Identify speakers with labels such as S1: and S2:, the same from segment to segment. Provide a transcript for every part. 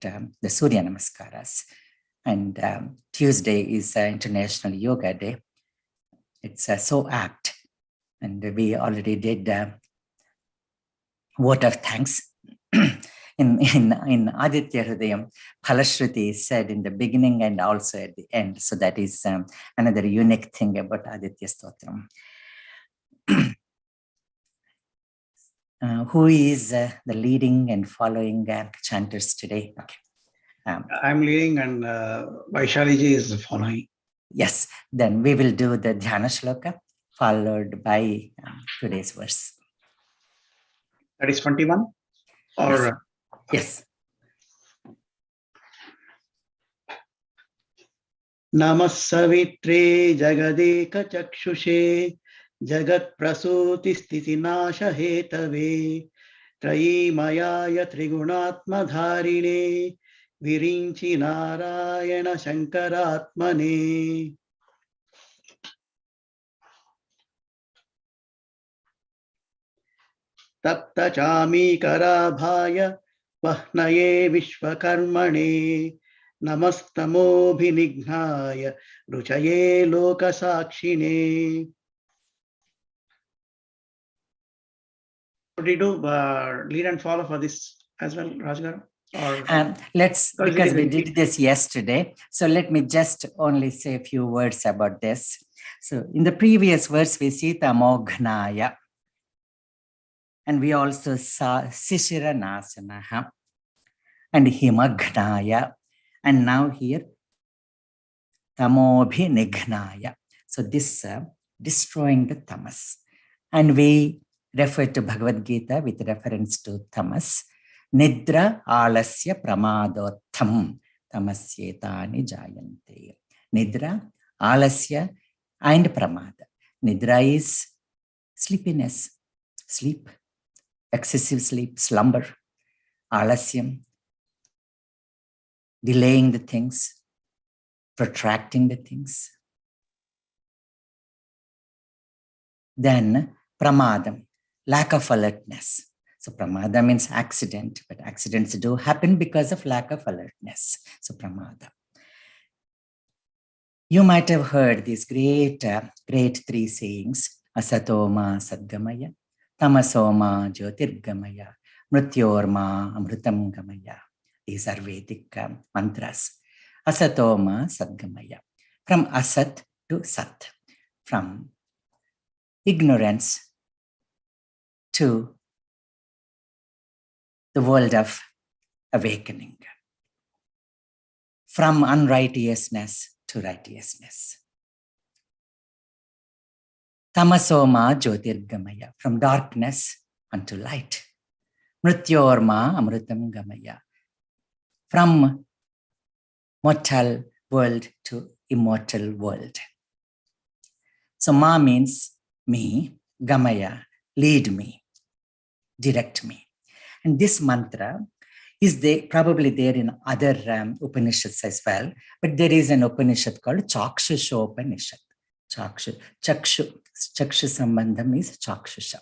S1: the Surya Namaskaras. And Tuesday is International Yoga Day. It's so apt. And we already did vote of thanks. in Aadithya Hrudayam, Phalashruti is said in the beginning and also at the end. So that is another unique thing about Aditya Stotram. Who is the leading and following chanters today? Okay.
S2: I'm leading and Vaishaliji is following.
S1: Yes, then we will do the Dhyana Shloka followed by today's verse.
S2: That is 21? Or
S1: yes.
S2: Namah Savitre Jagadeka Chakshushe Jagat Prasuti Sthiti Nasha Hetave Trayi Mayaya Trigunatma Dharine Virinchi Narayana Shankaratmane. Tapta Chami Karabhaya Vahnaye Vishvakarmane Namastamo Bhinignaya Ruchaye Lokasakshine. What do you do? Lead and follow for this as well, Rajgaru?
S1: Let's, because we did this yesterday, so let me just only say a few words about this. So in the previous verse, we see Tamognaya, and we also saw Sishira Nasanaha and Himagnaya, and now here Tamobhinignaya. So this destroying the tamas, and we refer to Bhagavad Gita with reference to tamas. Nidra alasya pramadotham tamasyetani jayante. Nidra, alasya, and pramada. Nidra is sleepiness, sleep, excessive sleep, slumber. Alasyam, delaying the things, protracting the things. Then pramadam, lack of alertness. So pramada means accident, but accidents do happen because of lack of alertness. So pramada. You might have heard these great three sayings: asatoma sadgamaya, tamasoma jyotirgamaya, mrityorma amritam gamaya. These are Vedic mantras. Asatoma sadgamaya. From asat to sat. From ignorance to the world of awakening. From unrighteousness to righteousness. Tamasoma jyotirgamaya. From darkness unto light. Mrityorma amritam gamaya. From mortal world to immortal world. So ma means me, gamaya, lead me, direct me. And this mantra is probably there in other Upanishads as well, but there is an Upanishad called Chakshushopanishad. Chakshu sambandham is Chakshusha.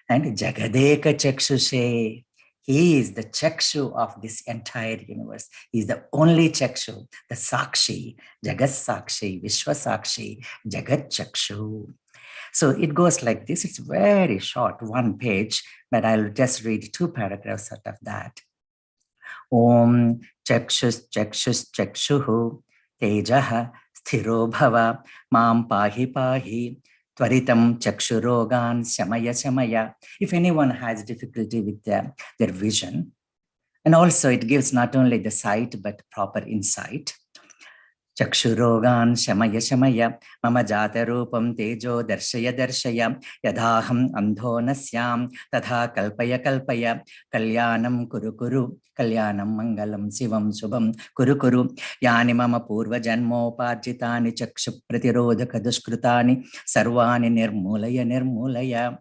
S1: And Jagadeka Chakshushe, he is the Chakshu of this entire universe. He is the only Chakshu, the Sakshi, Jagat Sakshi, Vishwa Sakshi, Jagat Chakshu. So it goes like this. It's very short, one page, but I'll just read 2 paragraphs out of that. Om Chakshus Chakshus Chakshuhu Tejaha Sthiro Bhava Mam Pahi Pahi Tvaritam Chakshurogan Shamaya Shamaya. If anyone has difficulty with their vision, and also it gives not only the sight but proper insight. Chakshurogan shamaya shamaya mama jata rupam tejo darshaya darshaya yadaham andho nasyam tadha kalpaya kalpaya kalyanam kuru kuru kalyanam mangalam sivam subham kuru kuru yani mama purva janmopajitani chakshu pratirodhaka duskrutani sarvani nirmulaya nirmulaya.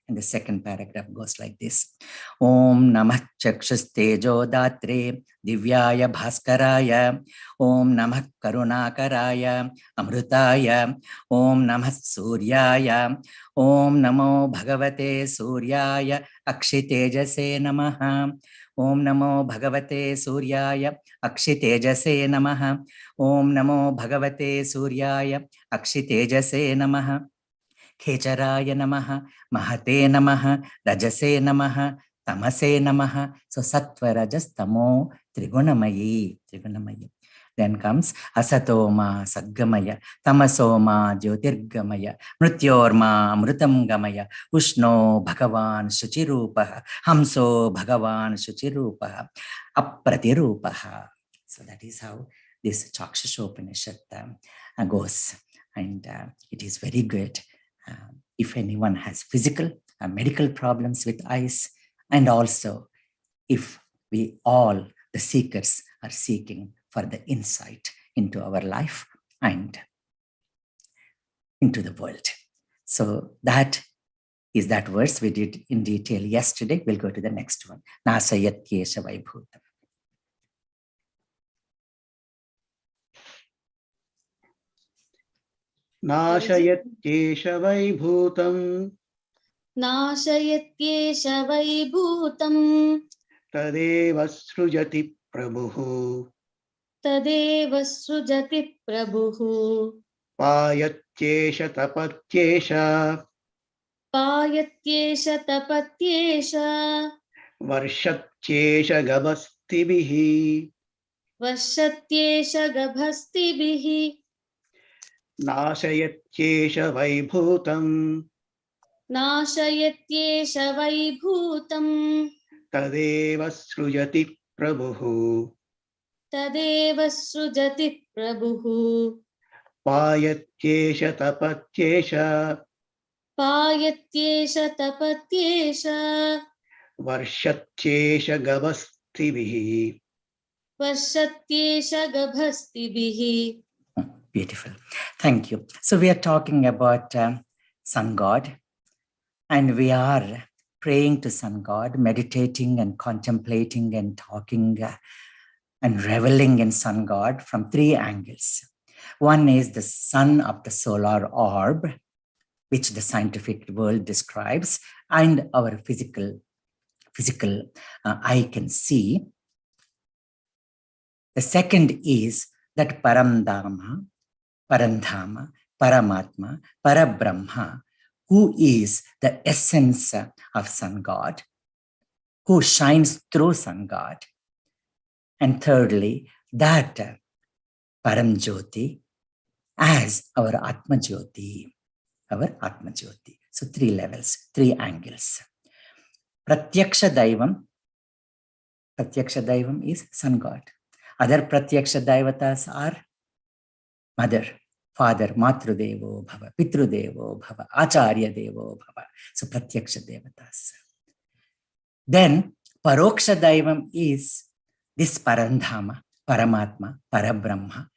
S1: And the second paragraph goes like this. Om Namah Chakshustejo Datre Divyaya Bhaskaraya. Om Namah Karunakaraya Amrutaya. Om Namah Suryaya. Om Namo Bhagavate Suryaya Akshitejase Namaha. Om Namo Bhagavate Suryaya Akshitejase Namaha. Om Namo Bhagavate Suryaya Akshitejase Namaha. Khecharaya Namaha, Mahate Namaha, Rajase Namaha, Tamase Namaha. So Sattva, Rajas, Tamo, Trigunamayi. Then comes Asatoma, Sadgamaya, Tamasoma, Jyotirgamaya, Mrityorma, Amrutam Gamaya, Ushno, Bhagavan, Shuchirupaha, Hamso, Bhagavan, Shuchirupaha, Apratirupaha. So that is how this Chakshushopanishad goes. And it is very good. If anyone has physical medical problems with eyes, and also if we all, the seekers, are seeking for the insight into our life and into the world. So that is that verse we did in detail yesterday. We'll go to the next one. Nasayat Kesha Vaibhutam.
S2: नाशयत्येष वैभूतम्
S3: नाशयत्येष वैभूतम्
S2: तदेव सृजति प्रभुः
S3: तदेव सृजति प्रभुः
S2: पायत्येष तपत्येष
S3: पायत्येष तपत्येष
S2: वर्षत्येष गभस्तिभिः
S3: वर्षत्येष गभस्तिभिः
S2: नाशयत्येष वैभूतम्
S3: नाशयत्येष वैभूतम्
S2: तदेव सृजति प्रभुः
S3: तदेव सृजति प्रभुः
S2: पायत्येष तपत्येष
S3: पायत्येष तपत्येष
S2: वर्षत्येष गभस्तिभिः
S3: वर्षत्येष गभस्तिभिः.
S1: Beautiful. Thank you. So we are talking about Sun God, and we are praying to Sun God, meditating and contemplating and talking and reveling in Sun God from three angles. One is the sun of the solar orb, which the scientific world describes, and our physical eye can see. The second is that Parandhama, Paramatma, Parabrahma, who is the essence of Sun God, who shines through Sun God. And thirdly, that Param Jyoti as our Atma Jyoti. So three levels, three angles. Pratyaksha Daivam is Sun God. Other Pratyaksha Daivatas are Mother, Father, Matrudevo Bhava, Pitrudevo Bhava, Acharya Devo Bhava. So Pratyaksha Devatas. Then Paroksha Daivam is this Parandhama, Paramatma, Parabrahma,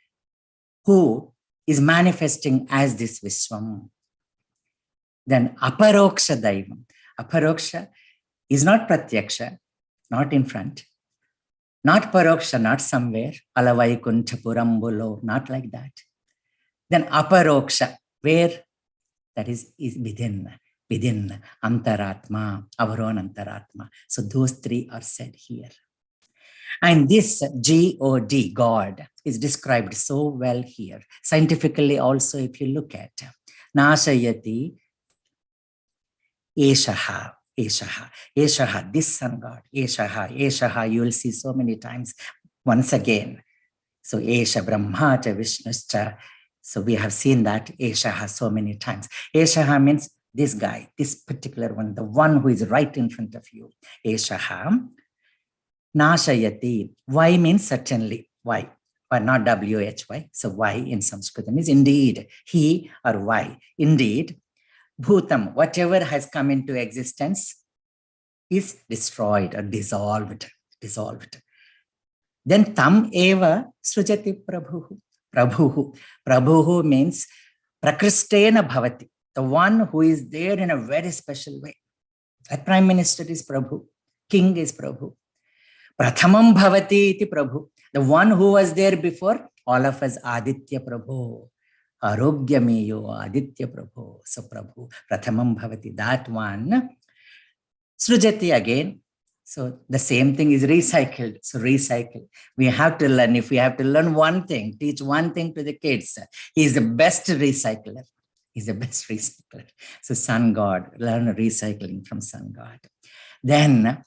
S1: who is manifesting as this Vishwam. Then Aparoksha Daivam. Aparoksha is not Pratyaksha, not in front. Not Paroksha, not somewhere. Alavaikunta Purambulo, not like that. Then Aparoksha, where? That is within Antaratma, our own Antaratma. So those three are said here. And this God, God, is described so well here. Scientifically also, if you look at Nashayati Eshaha, this Sun God, Eshaha, you will see so many times once again. So Esha Brahma cha Vishnuscha. So we have seen that Eshaha so many times. Eshaha means this guy, this particular one, the one who is right in front of you. Eshaha. Nashayati. Why means certainly. Why? But not W-H-Y. So why in Sanskrit means indeed. He or why. Indeed. Bhutam, whatever has come into existence is destroyed or dissolved. Then tam eva srujati prabhuhu. Prabhuhu means prakristena bhavati. The one who is there in a very special way. That Prime Minister is Prabhu. King is Prabhu. Prathamam bhavati iti Prabhu. The one who was there before all of us, Aadithya Prabhu. Arogyamiyo Aditya Prabhu. So Prabhu, Prathamam bhavati. That one. Srujati again. So the same thing is recycled. So recycle. We have to learn. If we have to learn one thing, teach one thing to the kids, he is the best recycler. He's the best recycler. So sun god, learn recycling from sun god. Then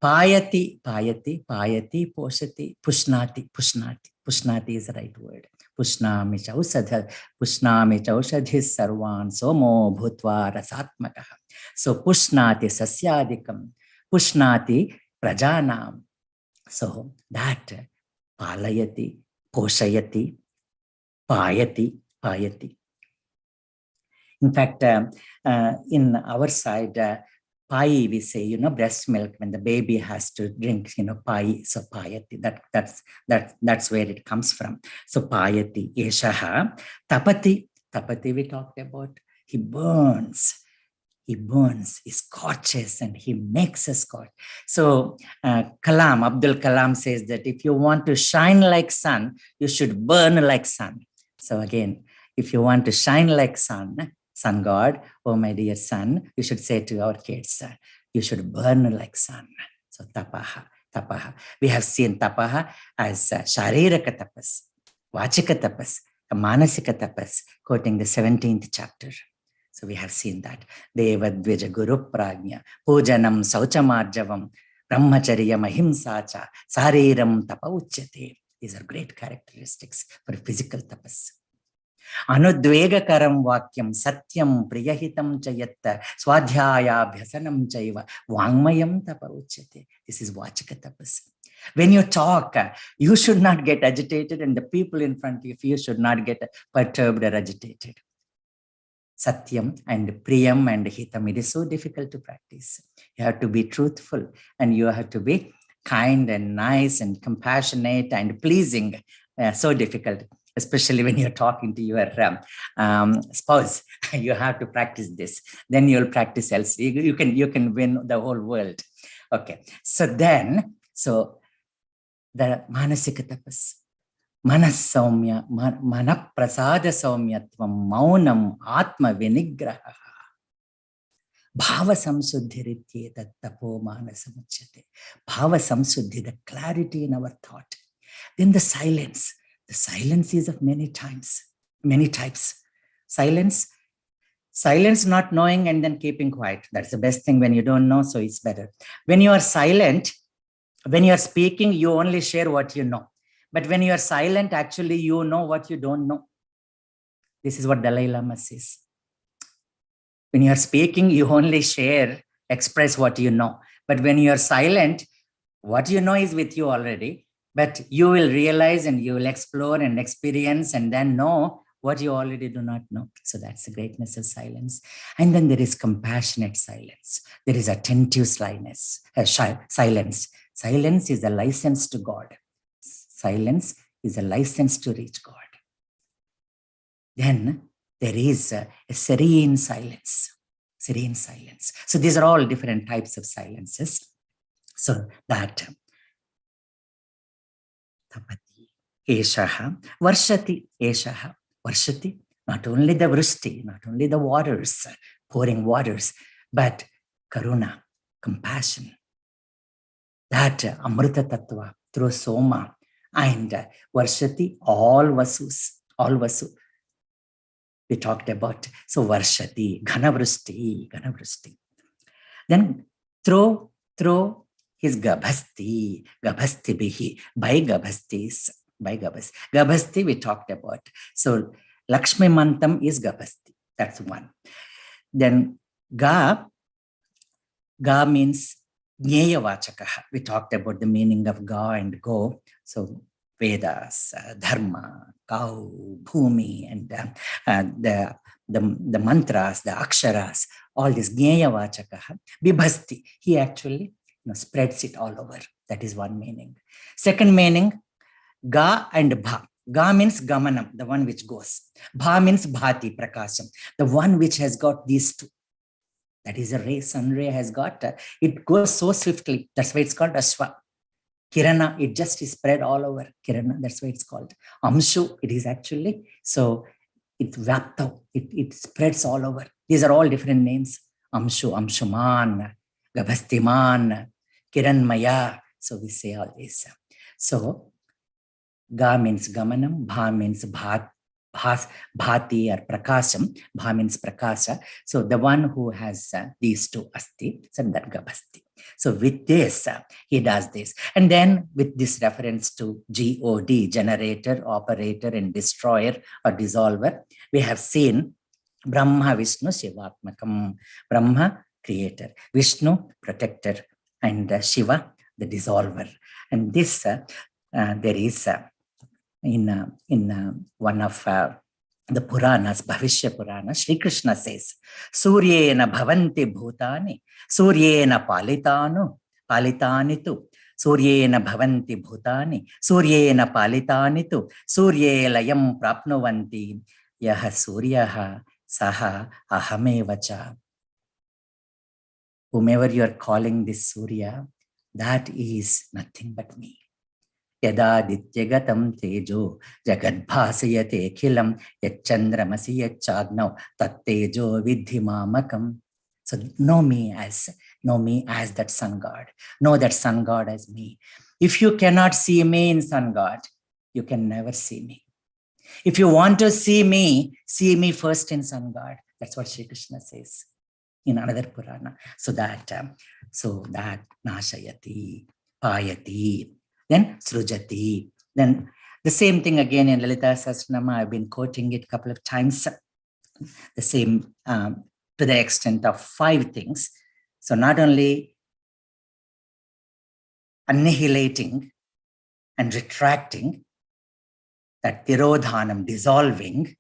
S1: payati, poshati, pushnati is the right word. Pushnami chausadha sarvan somo bhutva rasatmaka. So pushnati sasyadikam, pushnati prajanam. So that palayati, poshayati, payati. In fact, in our side, pai, we say, breast milk when the baby has to drink, pai, so payati, that's where it comes from. So payati, eshaha, tapati we talked about, he burns, he scorches, and he makes a scorch. So Abdul Kalam says that if you want to shine like sun, you should burn like sun. So again, if you want to shine like sun god, oh my dear son, you should say to our kids, you should burn like sun. So tapaha. We have seen tapaha as shariraka tapas, vachika tapas, manasika tapas, quoting the 17th chapter. So we have seen that. Deva dvija guru prajna, pujanam sauchamarjavam, brahmacharya mahimsacha, sariram tapa uchyate. These are great characteristics for physical tapas. Anudvegakaram vakyam satyam priyahitam chayatta swadhyaya bhyasanam chaiva vangmayam tapa uchyate. This is vachika tapas. When you talk, you should not get agitated, and the people in front of you should not get perturbed or agitated. Satyam and priyam and hitam, it is so difficult to practice. You have to be truthful, and you have to be kind and nice and compassionate and pleasing. So difficult, especially when you're talking to your spouse. You have to practice this. Then you'll practice else. You can win the whole world. Okay. So the manasika tapas. Manas saumya, manaprasada saumyatvam, maunam, atma vinigraha. Bhava samsuddhi tat tapo manasamuchyate. Bhava samsuddhi, the clarity in our thought. Then the silence. The silence is of many types. Silence, not knowing and then keeping quiet. That's the best thing when you don't know, so it's better. When you are silent, when you are speaking, you only share what you know. But when you are silent, actually, you know what you don't know. This is what Dalai Lama says. When you are speaking, you only express what you know. But when you are silent, what you know is with you already. But you will realize and you will explore and experience and then know what you already do not know. So that's the greatness of silence. And then there is compassionate silence. There is attentive silence. Silence is a license to God. Silence is a license to reach God. Then there is a serene silence. So these are all different types of silences. So that tapati, eshaha, varshati, not only the vrishti, not only the waters, pouring waters, but karuna, compassion. That amrita tattva through soma, and varshati, all vasu. We talked about. So varshati, ghanavrusti. Then through his gabhasti bihi, by gabhastis. Gabhasti we talked about. So Lakshmi Mantam is gabhasti. That's one. Then ga means Jnaya Vachakaha. We talked about the meaning of ga and go. So Vedas, Dharma, cow, bhumi, and the mantras, the aksharas, all this Jnaya Vachakaha. Bibhasti, he actually spreads it all over. That is one meaning. Second meaning, ga and bha. Ga means gamanam, the one which goes. Bha means bhati, prakasham, the one which has got these two. That is a ray, sun ray has got, it goes so swiftly. That's why it's called Ashwa. Kirana, it just is spread all over. Kirana, that's why it's called. Amshu, it is actually, so it vapta, it spreads all over. These are all different names. Amshu, Amshuman, Gabhastiman, Kiranmaya. So we say all this. So Ga means Gamanam, Bha means Bhati or Prakasham. Bha means Prakasha. So the one who has these two asti, so that Gabasti. So with this, he does this. And then with this reference to God, generator, operator, and destroyer or dissolver, we have seen Brahma, Vishnu, Shivatmakam. Brahma, creator. Vishnu, protector. And Shiva, the dissolver. And this, there is in one of the Puranas, Bhavishya Purana, Sri Krishna says, Suryena bhavanti bhutani, Suryena palitanitu, Suryena bhavanti bhutani, Suryena palitanitu, Suryelayam prapnuvanti, Yaha Suryaha Saha Ahamevacha. Whomever you are calling this Surya, that is nothing but me. Yadadityagatam tejo jagadbhasayate khilam yachandramasi yachagnav tattejo vidhimamakam. So know me as that sun god. Know that sun god as me. If you cannot see me in sun god, you can never see me. If you want to see me first in sun god. That's what Sri Krishna says in another Purana. So that nashayati, payati, then srujati. Then the same thing again in Lalita Sahasranama. I've been quoting it a couple of times. The same to the extent of 5 things. So not only annihilating and retracting, that tirodhanam, dissolving,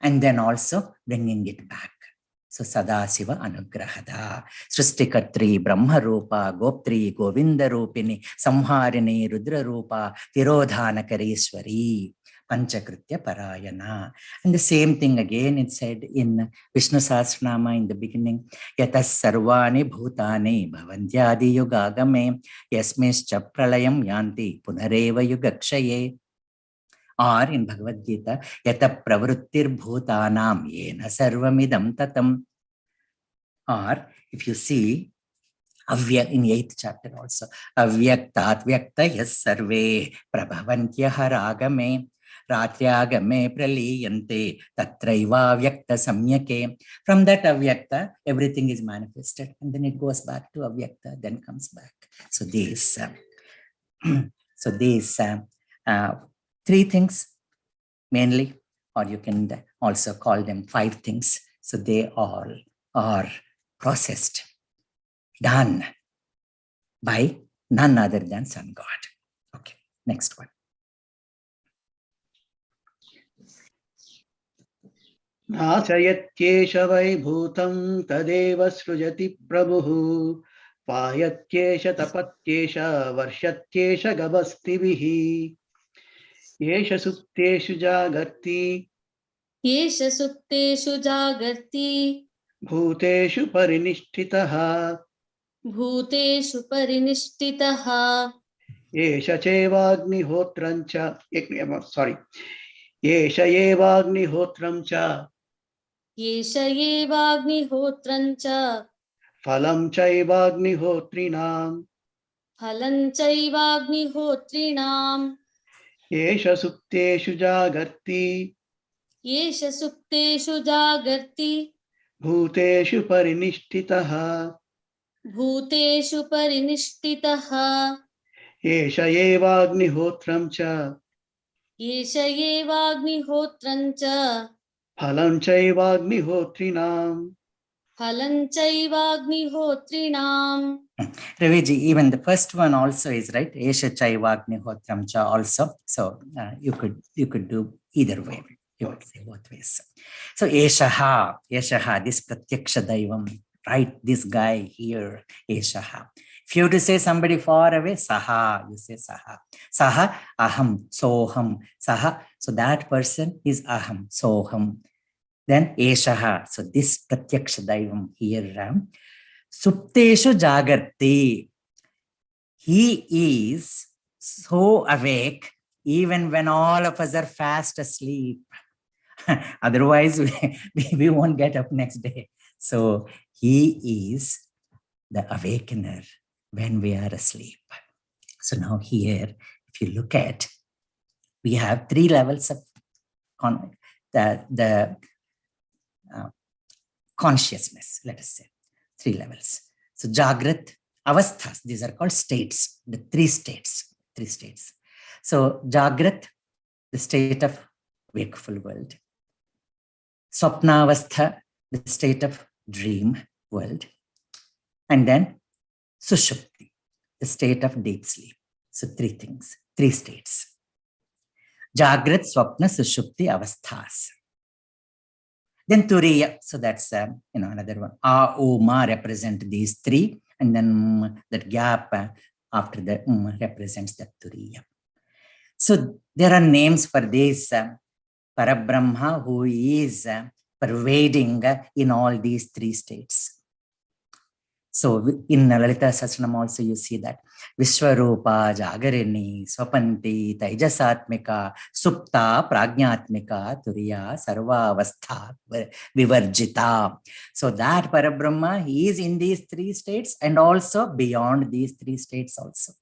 S1: and then also bringing it back. So Sadasiva Anugrahada, Sristikatri, Brahma Rupa, Goptri, Govinda Rupini, Samharini, Rudra Rupa, Tirodhana Karishwari, Panchakritya Parayana. And the same thing again, it said in Vishnu Sahasranama in the beginning, Yatas Sarvani Bhutani, Bhavantyadi Yugagame, Yasmischa Pralayam Yanti, Punareva Yugakshaye. Or in Bhagavad Gita, Yata Pravrittir Bhutanam Yena Sarvamidam Tatam. Or if you see, in 8th chapter also, Avyaktat Vyakta Yas Sarve Prabhavantya Haragame Ratyagame Praliyante Tatraiva Vyakta Samyake. From that Avyakta, everything is manifested, and then it goes back to Avyakta, then comes back. So these 3 things mainly, or you can also call them 5 things. So they all are processed, done by none other than Sun God. Okay, next one.
S2: Nasayatyesha vai bhutam tadeva srujati prabhuhu payatyesha tapatyesha varshatyesha gabastivihi yesha sukteshu jagarti bhuteshu parinishtitaha yesha chevagnihodrancha yesha yevagnihotramcha phalam chaivagnihodrinam yesha sukteshu jagarti bhuteshu parinishtitaha yesha yevagnihotramcha phalam chaivagnihodrinam.
S1: Raviji, even the first one also is right. Esha Chaivagnihodramcha also. So you could do either way. You would say both ways. So Eshaha, this Pratyaksha Daivam, right? This guy here, Eshaha. If you have to say somebody far away, Saha, you say Saha. Saha, Aham, Soham, Saha. So that person is Aham, Soham. Then Eshaha. So this Pratyaksha Daivam here, Supteshu Jagarti. He is so awake even when all of us are fast asleep. Otherwise, we won't get up next day. So he is the awakener when we are asleep. So now here, if you look at, we have 3 levels of the consciousness, let us say, 3 levels. So Jagrat, Avasthas, these are called states, the 3 states, 3 states. So Jagrat, the state of wakeful world. Swapnavastha, the state of dream world. And then Sushupti, the state of deep sleep. So 3 things, 3 states. Jagrat, Swapna, Sushupti, Avasthas. Then Turiya, so that's another one. A, O, Ma represent these 3, and then that gap after the represents the Turiya. So there are names for this Parabrahma who is pervading in all these 3 states. So in Lalita Sahasranam also you see that Vishwarupa, Jagarini, Swapanti, Taijasatmika, Supta, Pragnatmika, Turiya, Sarva Avastha, Vivarjita. So that Parabrahma, he is in these 3 states and also beyond these 3 states also.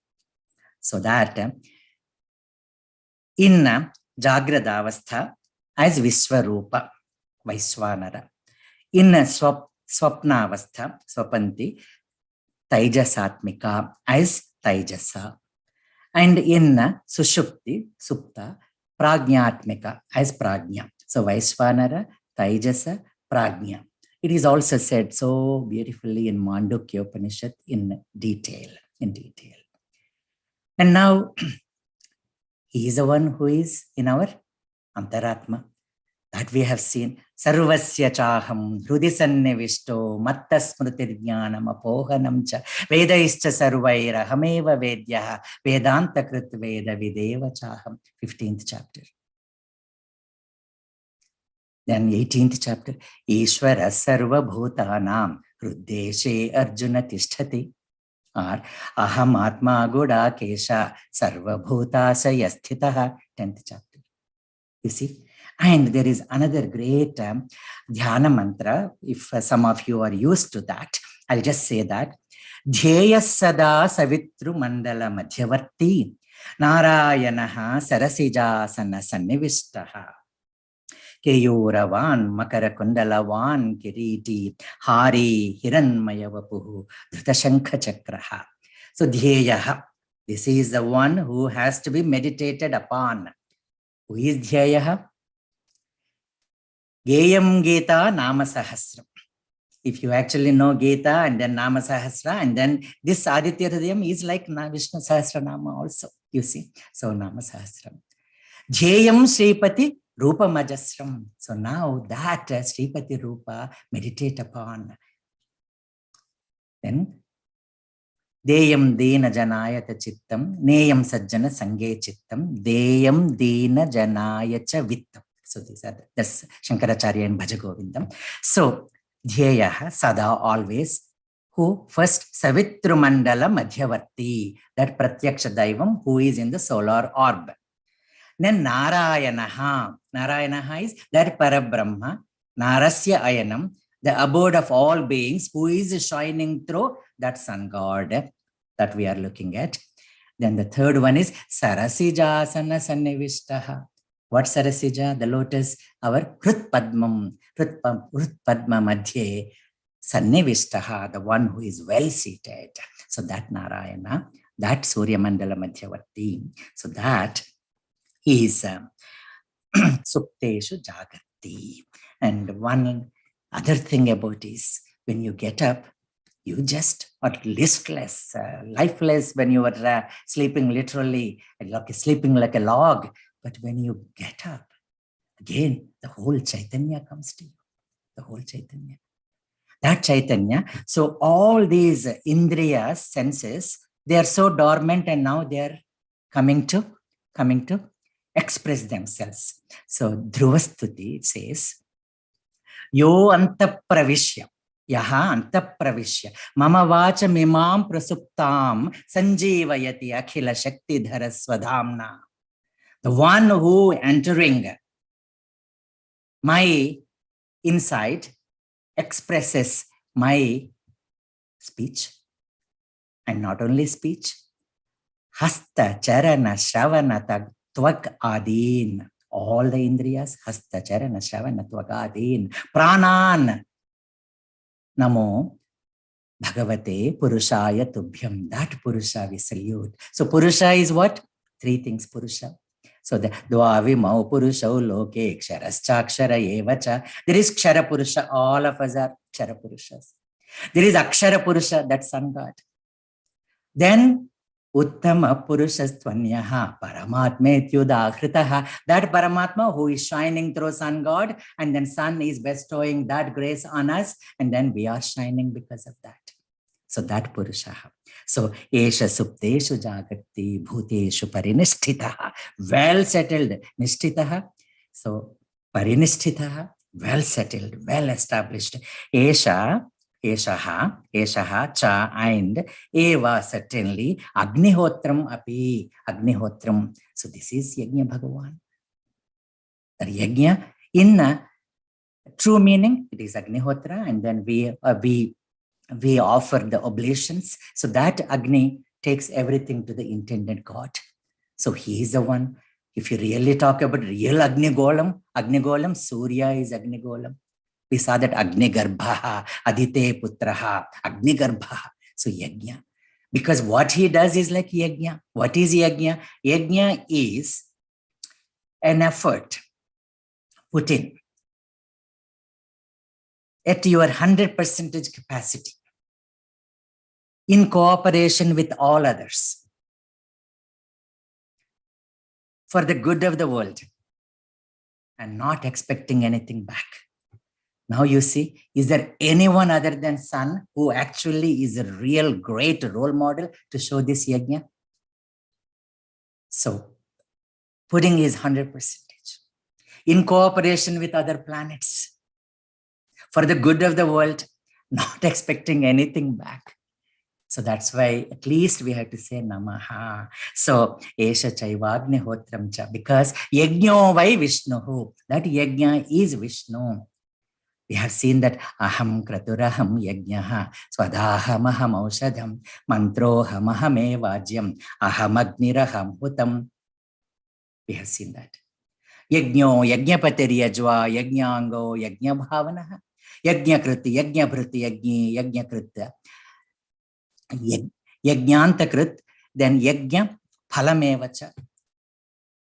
S1: So that in Jagradavastha as Vishwarupa, Vaishwanara. In Swapnavastha, Swapanti, Taijasatmika as Taijasa. And in Sushupti, Supta, Pragnatmika as Pragnya. So Vaishwanara, Taijasa, Pragnya. It is also said so beautifully in Mandukya Upanishad in detail. And now, he is the one who is in our Antaratma. That we have seen. Sarvasya chaham, hrudisannevishto, matta smritirjnanam, apohanam cha, vedaischa sarvaira, hameva vedyaha, vedanta krit veda videva chaham. 15th chapter. Then 18th chapter. Ishvara sarva bhutanam, hruddeshe arjuna tisthati. Or aham atma guda kesha, sarva bhutasa yasthitaha. 10th chapter. You see? And there is another great dhyana mantra. If some of you are used to that, I'll just say that. Dhyaya sada savitru mandala madhyavarti narayanaha sarasijasana sannivishtaha keyuravan makara kundalavan kiriti hari hiranmayavapuhu dhrutashankha chakraha. So dhyayaha, this is the one who has to be meditated upon. Who is dhyayaha? Geyam Gita Nama Sahasram. If you actually know Gita and then Nama Sahasra, and then this Aadithya Hrudayam is like Vishnu Sahasranama also, you see. So Nama Sahasram. Jayam Sripati Rupa Majasram. So now that Sripati Rupa, meditate upon. Then Deyam Dina Janayata Chittam, Neyam Sajjana Sange Chittam, Deyam Dina Janayacha Vittam. So these are that's Shankaracharya and Bhajagovindam. So Dhyayaha Sada always, who first Savitru Mandala Madhyavarti, that Pratyaksha Daivam who is in the solar orb. Then Narayanaha. Narayanaha is that Parabrahma, Narasya Ayanam, the abode of all beings who is shining through that sun god that we are looking at. Then the third one is Sarasijasana Sannivishtaha. What Sarasija? The lotus, our Hrut Padma Madhye Sannivishtaha, the one who is well seated. So that Narayana, that Surya Mandala Madhyavarti. So that is Sukteshu Jagati. And one other thing about is when you get up, you just are listless, lifeless when you are sleeping literally, like sleeping like a log. But when you get up, again, the whole Chaitanya comes to you. The whole Chaitanya. That Chaitanya. So all these Indriya senses, they are so dormant and now they are coming to express themselves. So Dhruvastuti says, Yo anta pravishya. Yaha anta pravishya. Mama vacha mimam prasuptam sanjivayati akhila shakti dhara swadhamna. The one who entering my inside expresses my speech, And not only speech, hasta, charana, shravana, tvak adin. All the indriyas, hasta, charana, shravana, tvak adin. Pranan. Namo Bhagavate Purushaya Tubhyam. That Purusha we salute. So Purusha is what? Three things Purusha. So the Dvavimau Purusha Loke Ksharascha Evacha. There is Kshara Purusha. All of us are Kshara Purushas. There is Akshara Purusha, that Sun God. Then Uttama Purushastvanyaha Paramatmetyudakritaha. That Paramatma who is shining through Sun God, and then Sun is bestowing that grace on us, and then we are shining because of that. So that Purusha. So Esha Supteshu Jagati Bhuteshu Parinisthitaha. Well settled. Nisthitaha. So Parinisthitaha. Well settled, well established. Esha, Eshaha, Cha, and Eva, certainly. Agnihotram api. Agnihotram. So this is Yajna Bhagavan. The Yajna, in true meaning, it is Agnihotra, and then we offer the oblations. So that Agni takes everything to the intended God. So he is the one. If you really talk about real Agnigolam, Surya is Agnigolam. We saw that Agnigarbha, Adite Putraha, Agnigarbha. So Yajna. Because what he does is like Yajna. What is Yajna? Yajna is an effort put in at your 100% capacity in cooperation with all others for the good of the world and not expecting anything back. Now you see, is there anyone other than Sun who actually is a real great role model to show this Yajna? So putting his 100% in cooperation with other planets for the good of the world, not expecting anything back. So that's why at least we have to say Namaha. So Esha Chaivagni Hotram Cha, because Yajno vai Vishnuhu. That Yajna is Vishnu. We have seen that Aham Kraturaham Yajnaha, Swadaham Aushadham, Mantroham Vajyam, Aham Agniraham Hutam. We have seen that. Yajno, Yajnapateri Yajva, Yajnango, Yajna Bhavanaha, Yajnakriti, Yajnapriti, Yajnakrita. Yajnantakrit, then Yajna Phalamevacha.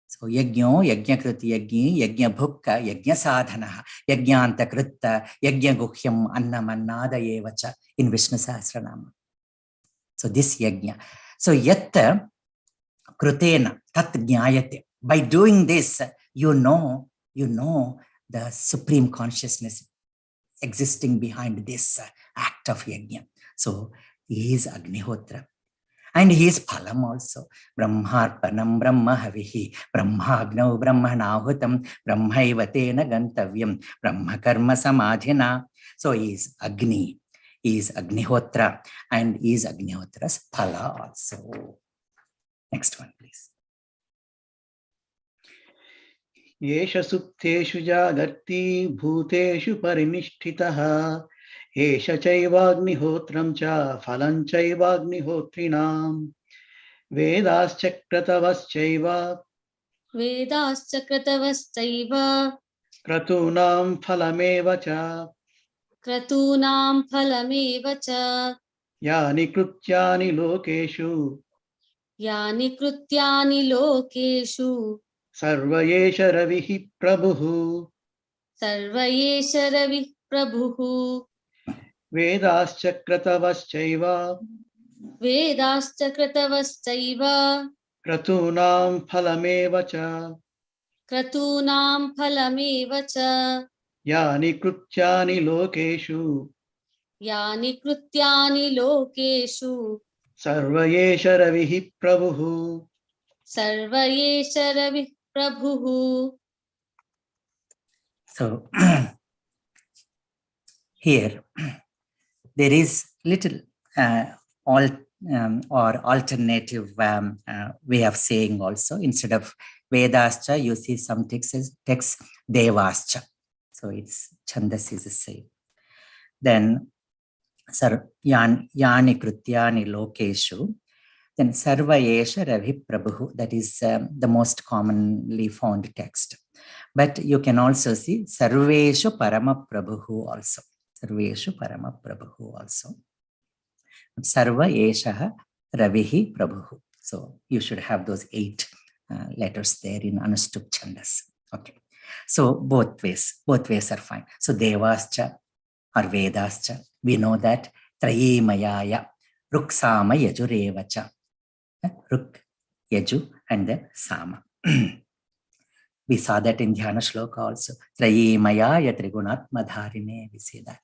S1: So Yajno, Yajnakriti Yajni, Yajna Bhukka, Yajna Sadhanaha, Yajnantakrita, Yajna Guhyam Annamannada Yevacha in Vishnu Sahasranama. So this Yajna. So Yatta Krutena Tat Jnayate. By doing this, you know the supreme consciousness existing behind this act of Yajna. So he is Agnihotra. And he is Phalam also. Brahmarpanam Brahma Havihi, Brahmagno Brahmanahutam, Brahmaivatena Gantavyam, Brahma Karma Samadhina. So he is Agni, he is Agnihotra, and he is Agnihotra's Phala also. Next one, please.
S2: Yesha Supteshu Jagarti Bhuteshu Parinishtitaha. Esha Chaivagni Cha Phalam Chaivagni Hotrinam Vedas Chakratavas Chaiva Kratunam Phalamevacha Yani Krutyani Lokeshu Sarvayesha Ravihi Prabhuhu Vedas Chakratavas Chaiva Kratunam Phalamevacha Yani Krutyani Lokeshu Sarvayesha Ravihi Prabhuhu.
S1: So here there is little or alternative way of saying also. Instead of Vedascha, you see some texts Devascha. So it's Chandas is the same. Then Yani Krutyani Lokeshu. Then Sarva Esha Ravi Prabhu, that is the most commonly found text. But you can also see Sarveshu Parama Prabhu also. Sarveshu Parama Prabhu also. Sarva Esha Ravihi Prabhu. So you should have those 8 letters there in Anushtup Chandas. Okay. So both ways are fine. So Devascha or Vedascha, we know that Trayi Mayaya, Ruksama Yajurevacha. Ruk, Yaju, and then Sama. We saw that in Dhyana Shloka also. Trayi Mayaya Trigunatma Dharine, we see that.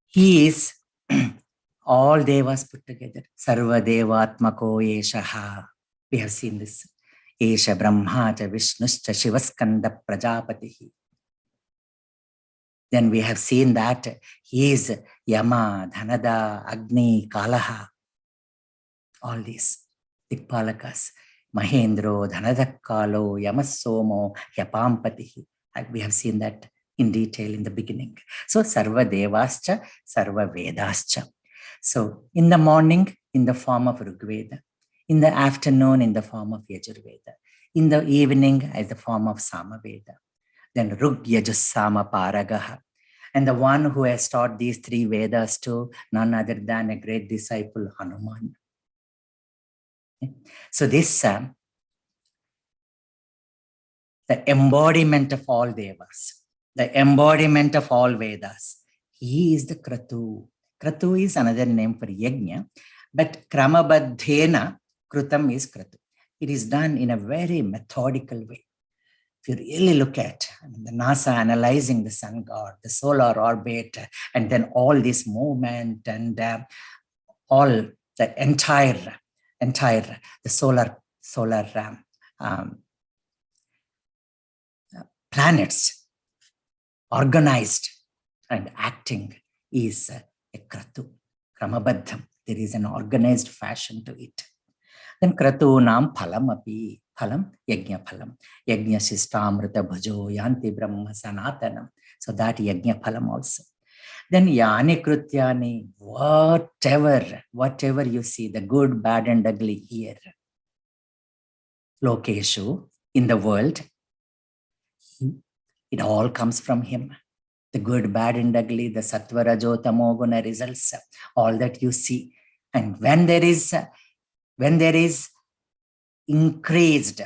S1: He is all devas put together. Sarva Devatmako Eshaha. We have seen this. Esha Brahma cha Vishnuscha Shivaskanda Prajapatihi. Then we have seen that he is Yama, Dhanada, Agni, Kalaha. All these Dikpalakas, Mahendro, Dhanadakkalo, Yamasomo, Yapampatihi. We have seen that in detail in the beginning. So Sarva Devascha, Sarva Vedascha. So in the morning, in the form of Rigveda, in the afternoon, in the form of Yajurveda, in the evening, as the form of Samaveda. Then Rug Yajusama Paragaha. And the one who has taught these 3 Vedas to none other than a great disciple, Hanuman. So this, the embodiment of all Devas, the embodiment of all Vedas, he is the Kratu. Kratu is another name for Yajna, but Kramabadhena Krutam is Kratu. It is done in a very methodical way. If you really look at the NASA analyzing the sun god, the solar orbit, and then all this movement and all the entire the solar planets organized and acting is a Kratu, Kramabadham. There is an organized fashion to it. Then Kratu Nam Phalam api. Phalam, Yajna Phalam. Yajna Sistamrita Bhajo Yanti Brahma Sanatanam. So that Yajna Phalam also. Then Yani Krutyani, whatever you see, the good, bad, and ugly here, Lokeshu, in the world, it all comes from him. The good, bad, and ugly, the Sattva, Rajo, Tamo, Guna results, all that you see. And when there is increased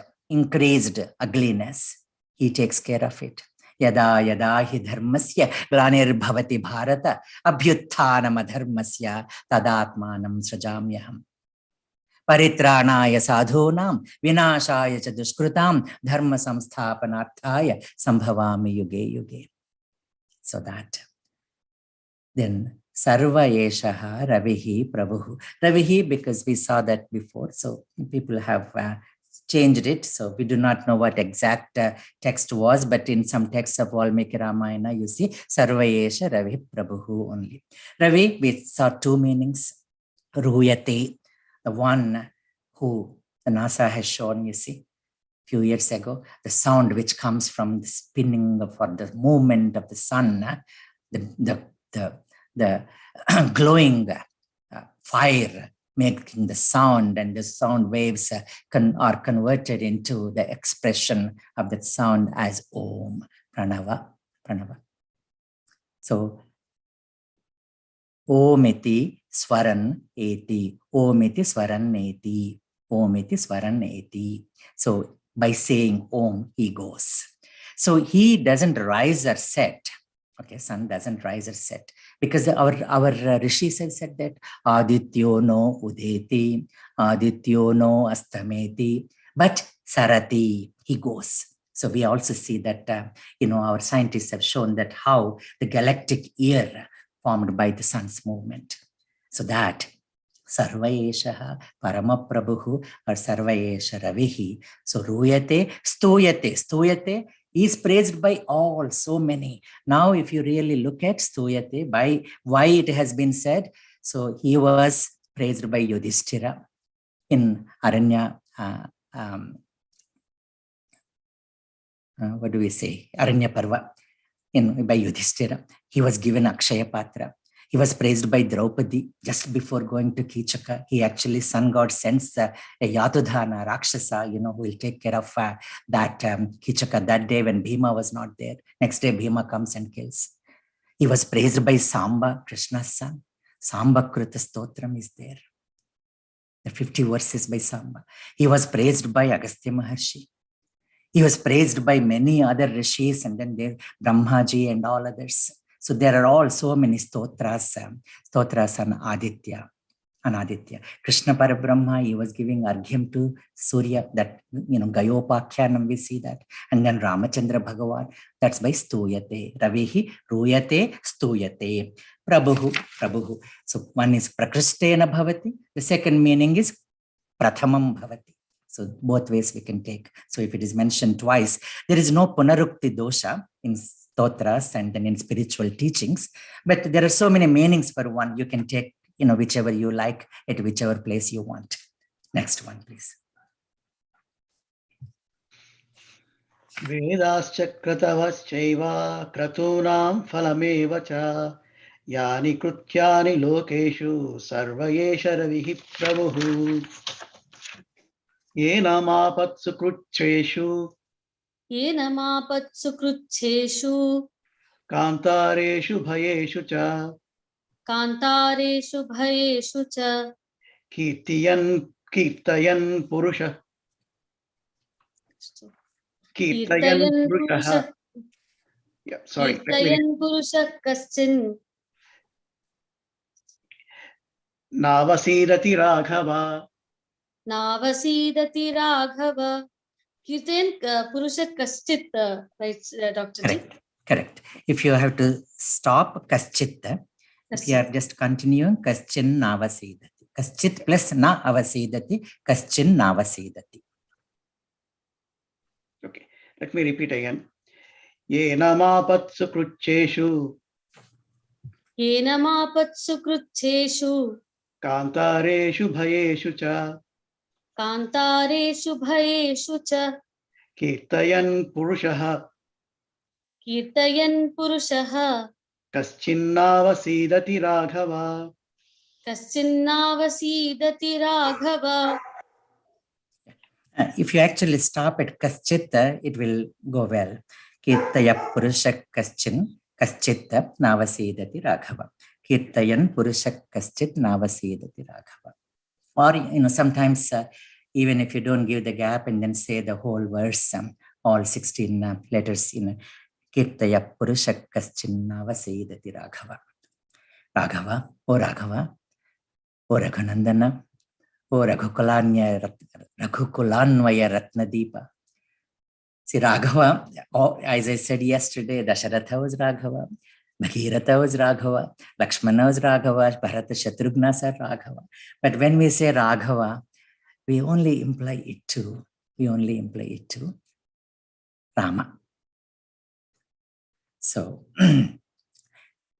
S1: ugliness, he takes care of it. Yada yada hi dharmasya glanir bharata abhyuthanam adharmasya tadatmanam srajamyaham. Paritranaya sadhunam vinashaya cha duskrutam dharma samsthapanarthaya sambhavami yuge yuge. So that. Then Sarva Eshaha Ravihi Prabhu. Ravihi, because we saw that before, so people have changed it. So we do not know what exact text was, but in some texts of Valmiki Ramayana, you see Sarva Esha Ravi Prabhu only. Ravi, we saw 2 meanings. Ruyate, the one who the NASA has shown, you see, few years ago, the sound which comes from the spinning or the movement of the sun, the glowing fire making the sound, and the sound waves are converted into the expression of that sound as Om, Pranava. So Omiti Swaran Eti, Omiti Swaran Eti, Omiti Swaran Eti. So by saying Om, he goes. So he doesn't rise or set. Okay, sun doesn't rise or set, because our rishis have said that Adityo no udeti, Adityo no astameti, but Sarati, he goes. So we also see that our scientists have shown that how the galactic year formed by the sun's movement. So that Sarva Eshaha Parama Prabhu or Sarva Esha Ravihi. So Ruyate, Stuyate is praised by all, so many. Now, if you really look at Stuyate, by why it has been said, so he was praised by Yudhishthira in Aranya, what do we say? Aranya Parva. by Yudhishthira. He was given Akshaya Patra. He was praised by Draupadi just before going to Kichaka. He actually, sun god sends a Yadudhana, Rakshasa, who will take care of that Kichaka that day when Bhima was not there. Next day, Bhima comes and kills. He was praised by Samba, Krishna's son. Samba Kruta Stotram is there. The 50 verses by Samba. He was praised by Agastya Maharshi. He was praised by many other rishis, and then there Brahmaji and all others. So there are all so many stotras on Aditya. Krishna Parabrahma, he was giving Arghyam to Surya, that, Gayopakyanam, we see that. And then Ramachandra Bhagavan, that's by Stuyate. Ravihi Ruyate Stuyate. Prabhuhu. So one is Prakristena Bhavati. The second meaning is Prathamam Bhavati. So both ways we can take. So if it is mentioned twice, there is no Punarukti dosha in stotras and then in spiritual teachings, but there are so many meanings for one. You can take, whichever you like at whichever place you want. Next one, please.
S2: Vedascha kratavaschaiva kratunam phalameva cha yani krutyani lokeshu sarvayesha ravihi prabhu yena mapatsu krutcheshu kantareshu bhayeshu cha kirtayan purusha Yeah, sorry. Navasidati Raghava.
S3: Kirtan Purusha Kaschit, right, Dr. Ji?
S1: Correct. If you have to stop Kaschit, if you are just continuing, Kaschin Navasidati. Kaschit plus Na Avasidati, Kaschin Navasidati.
S2: Okay, let me repeat again. Yena mapatsu krutcheshu kantareshu bhayeshu cha kirtayan purushaha kaschin navasidati raghava.
S1: If you actually stop at Kaschita, it will go well. Kirtaya Purusha Kaschin, Kaschita Navasidati Raghava. Kirtayan Purusha Kaschit Navasidati Raghava. Or, sometimes even if you don't give the gap and then say the whole verse, all 16 letters, Kirtaya Purusha Kaschin Navasidati Raghava. Raghava, O Raghunandana, O Raghukulanvaya Ratnadeepa. See, Raghava, as I said yesterday, Dasharatha was Raghava, Bhagirath was Raghava, Lakshmana was Raghava, Bharata Shatrughna are Raghava. But when we say Raghava, we only imply it to Rama. So,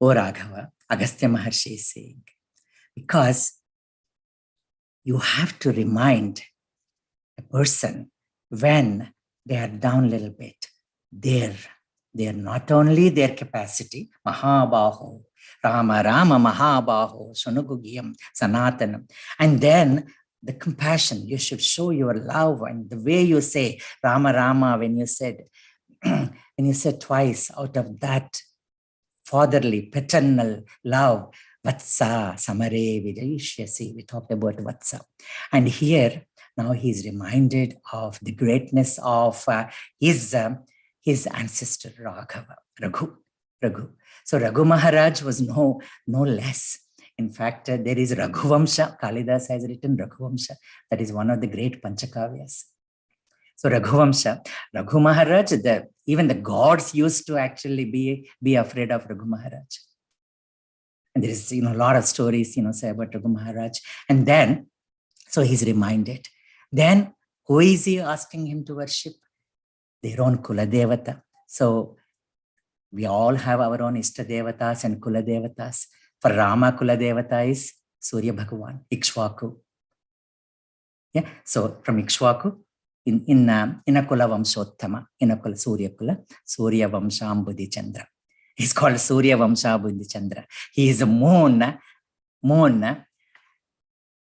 S1: O Raghava, Agastya Maharshi is saying, because you have to remind a person when they are down a little bit, they're not only their capacity, Mahabaho, Rama Mahabaho, Sunugugiyam, Sanatanam, and then the compassion. You should show your love, and the way you say Rama, when you said twice, out of that fatherly, paternal love, Vatsa, Samare, Vijayishyasi, we talked about Vatsa. And here, now he's reminded of the greatness of his ancestor, Raghu. So Raghu Maharaj was no less. In fact, there is Raghuvamsha. Kalidas has written Raghuvamsha. That is one of the great Panchakavyas. So Raghuvamsha, Raghu Maharaj, even the gods used to actually be afraid of Raghu Maharaj. And there is, a lot of stories, say about Raghu Maharaj. And then, so he's reminded. Then, who is he asking him to worship? Their own Kula Devata. So we all have our own Ishta Devatas and Kula Devatas. For Rama, Kula Devata is Surya Bhagavan, Ikshvaku. Yeah. So from Ikshvaku, in a Kula Vamshottama, in a Kula Surya Vamshambudhi Chandra. He's called Surya Vamsha Buddhi Chandra. He is a moon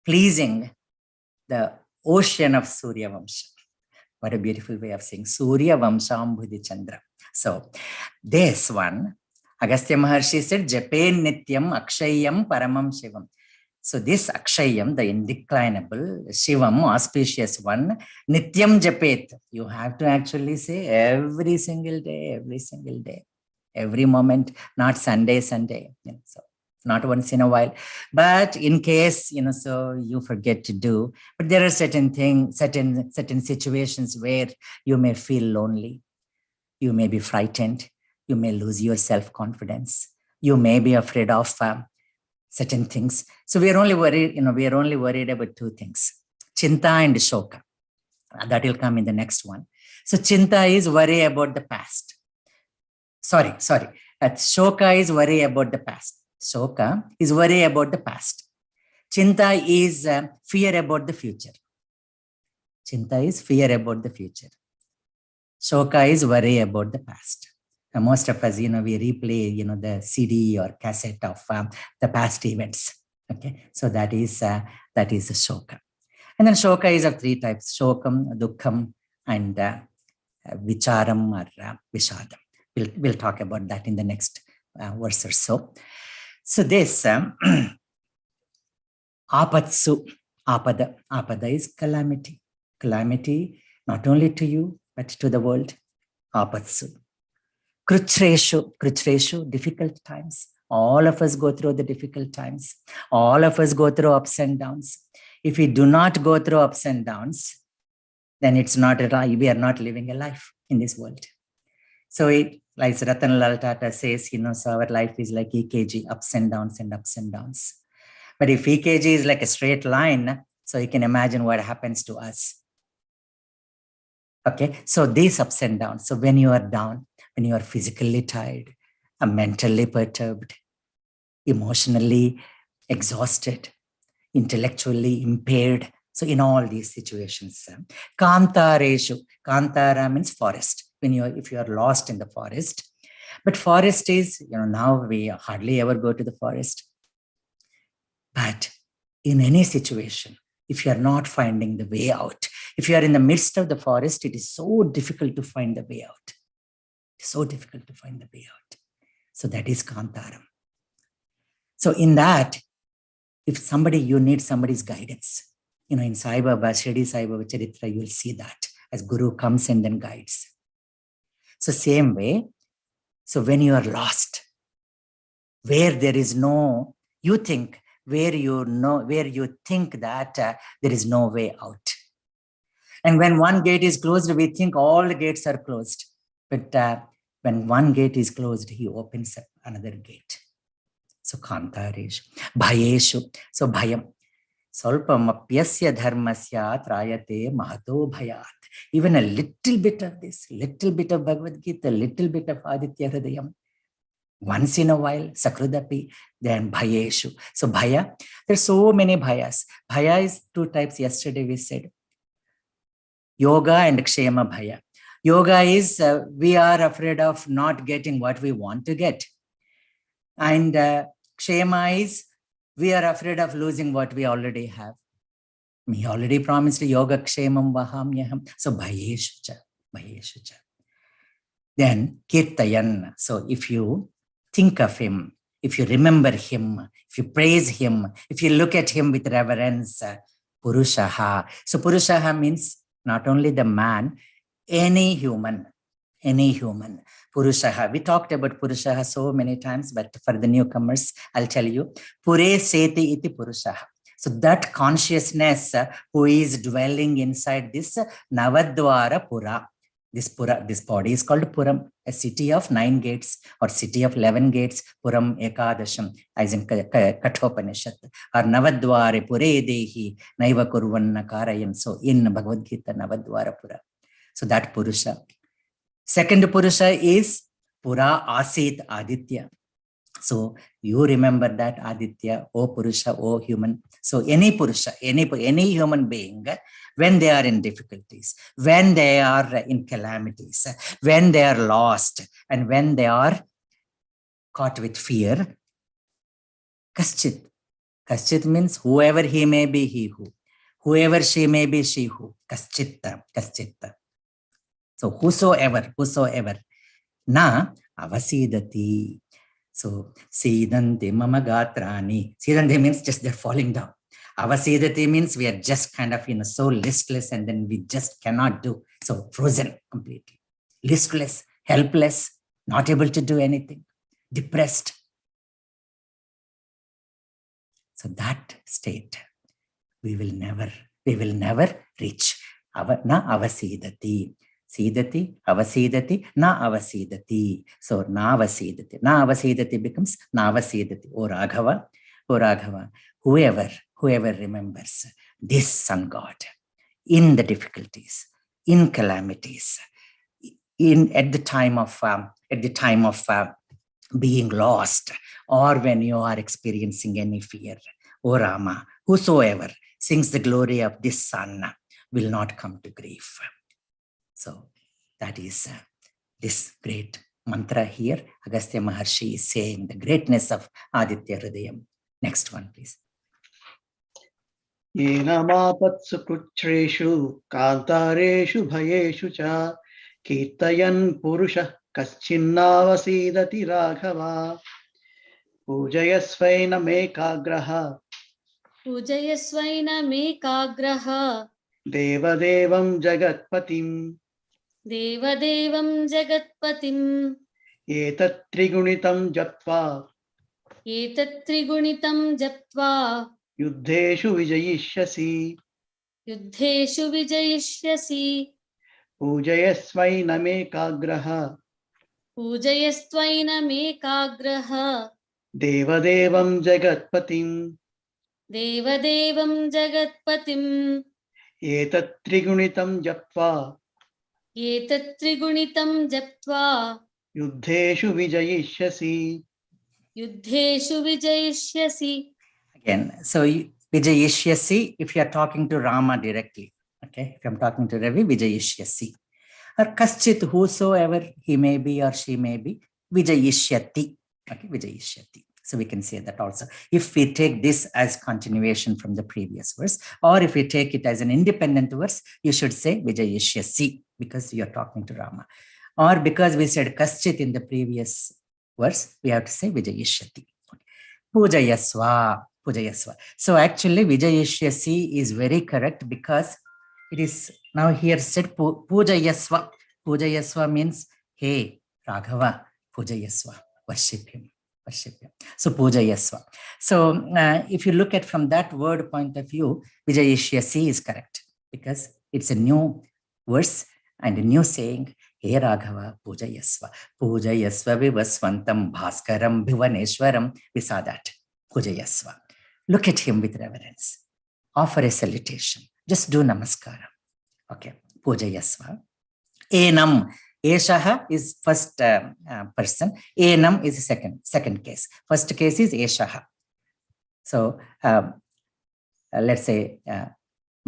S1: pleasing the ocean of Surya Vamsha. What a beautiful way of saying Surya Vamsham Buddhi Chandra. So this one, Agastya Maharshi said, Japen Nityam Akshayam Paramam Shivam. So this Akshayam, the indeclinable, Shivam, auspicious one, Nityam Japet. You have to actually say every single day, every moment, not Sunday. So not once in a while. But in case, so you forget to do, but there are certain things, certain situations where you may feel lonely. You may be frightened. You may lose your self-confidence. You may be afraid of certain things. So we are only worried about two things, Chinta and Shoka. That will come in the next one. So Chinta is worry about the past. Sorry. Shoka is worry about the past. Shoka is worry about the past. Chinta is fear about the future. Chinta is fear about the future. Shoka is worry about the past. Most of us, we replay, the CD or cassette of the past events. Okay, so that is a shoka. And then shoka is of three types: shokam, dukkham, and vicharam or vishadam. We'll talk about that in the next verse or so. So this apatsu, apada is calamity not only to you but to the world. Apatsu. Kruchreshu, difficult times. All of us go through the difficult times. All of us go through ups and downs. If we do not go through ups and downs, then we are not living a life in this world. So like Ratan Lal Tata says, so our life is like EKG, ups and downs and ups and downs. But if EKG is like a straight line, so you can imagine what happens to us. Okay, so these ups and downs. So when you are down, when you are physically tired, mentally perturbed, emotionally exhausted, intellectually impaired. So in all these situations, Kantareshu, Kantara means forest. If you are lost in the forest, but forest is, now we hardly ever go to the forest. But in any situation, if you are not finding the way out, if you are in the midst of the forest, it is so difficult to find the way out. So difficult to find the way out. So that is Kantaram. So in that, if you need somebody's guidance, in Sai Baba, Shirdi Sai Baba Charitra, you will see that as Guru comes and then guides. So same way, so when you are lost, where there is no, where you think that there is no way out. And when one gate is closed, we think all the gates are closed. But when one gate is closed, he opens up another gate. So Kantareshu, Bhayeshu, so Bhayam. Salpamapyasya dharmasya trayate mahato bhayat. Even a little bit of this, little bit of Bhagavad Gita, little bit of Aadithya Hrudayam, once in a while, Sakrudapi, then Bhayeshu. So Bhaya, there's so many Bhayas. Bhaya is two types. Yesterday we said Yoga and Kshema Bhaya. Yoga is we are afraid of not getting what we want to get. And Kshema is we are afraid of losing what we already have. He already promised Yoga Kshemam Vahamyaham. So Bhayeshu cha. Then Kirtayan. So if you think of him, if you remember him, if you praise him, if you look at him with reverence, Purushaha. So Purushaha means not only the man, any human. Purushaha. We talked about Purushaha so many times, but for the newcomers, I'll tell you. Pure Seti iti Purushaha. So that consciousness who is dwelling inside this Navadwara Pura. This body is called Puram, a city of 9 gates or city of 11 gates, Puram Ekadasham, as in Kathopanishad, or Navadware Pure Dehi, Naiva Kurvanna Karayan. So in Bhagavad Gita, Navadwara Pura. So that Purusha. Second Purusha is Pura Asit Aditya. So you remember that Aditya, O Purusha, O human. So any Purusha, any human being, when they are in difficulties, when they are in calamities, when they are lost, and when they are caught with fear. Kaschit. Kaschit means whoever he may be, he who. Whoever she may be, she who. Kaschitta, kaschitta. So whosoever. Na avasidati. So sidanti mama gatrani. Sidanti means just they're falling down. Avasidati means we are just kind of, so listless and then we just cannot do. So frozen completely. Listless, helpless, not able to do anything, depressed. So that state we will never reach. Na avasidati. Sidati, avasidati, na avasidati. So na avasidati. Na avasidati becomes na avasidati. O Raghava, whoever remembers this sun god in the difficulties, in calamities, at the time of being lost, or when you are experiencing any fear, O Rama, whosoever sings the glory of this sun will not come to grief. So that is this great mantra here. Agastya Maharshi is saying the greatness of Aadithya Hrudayam. Next one, please.
S2: Yena mapatsu kruchreshu kantareshu bhayeshu cha kirtayan purusha kaschinavasidati Raghava pujayasvaina mekagraha devadevam jagatpatim etat trigunitam japva yuddheshu vijayishyasi pujayasvaina mekagraha devadevam jagatpatim etat trigunitam japva yuddheshu vijayishyasi.
S1: Again, so Vijayishyasi, if you are talking to Rama directly, okay, if I'm talking to Ravi, Vijayishyasi. Or Kaschit, whosoever he may be or she may be, Vijayishyati, okay, Vijayishyati. So we can say that also. If we take this as continuation from the previous verse, or if we take it as an independent verse, you should say Vijayishyasi, because you're talking to Rama. Or because we said Kaschit in the previous verse, we have to say Vijayishyati. Pujayasva. So actually Vijayishyasi is very correct because it is now here said Pujayasva. Pujayasva means, hey, Raghava, Pujayasva, worship him. So Pujayasva. So if you look at from that word point of view, Vijayishyasi is correct because it's a new verse and a new saying. He Raghava, Pujayasva. Pujayasva vivasvantam bhaskaram bhuvaneshwaram. We saw that. Pujayasva. Look at him with reverence. Offer a salutation. Just do namaskara. Okay. Pujayasva. Enam. Eshaha is first person. Enam is second case. First case is Eshaha. So let's say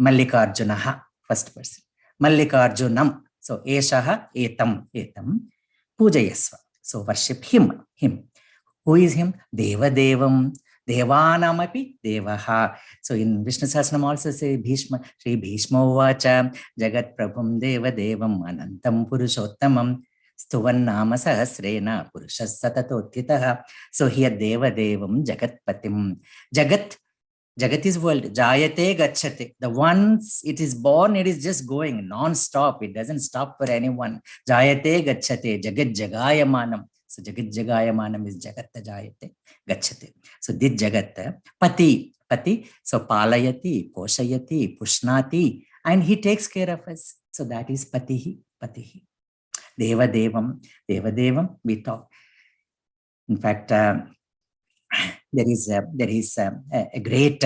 S1: Mallikarjunaha, first person. Mallikarjunam. So Eshaha, etam. Pujayasva. So worship him. Who is him? Devadevam. Devanamapi devaha. So in Vishnu Sahasranam also say Bhishma, Sri Bhishma Uvacha, Jagat Prabhum Devadevam Anantam Purushottamam Stuvan Nama Sahasrena Purushas Satatotitaha. So here Devadevam Jagatpatim. Jagat is world. Jayate gachate. The once it is born, it is just going non-stop. It doesn't stop for anyone. Jayate gachate. Jagat jagayamanam. So Jagat jagayamanam is Jagatta jayate gachate. So this Jagatta, Pati. So Palayati, Poshayati, Pushnati. And he takes care of us. So that is Patihi. Devadevam, we talk. In fact, there is a great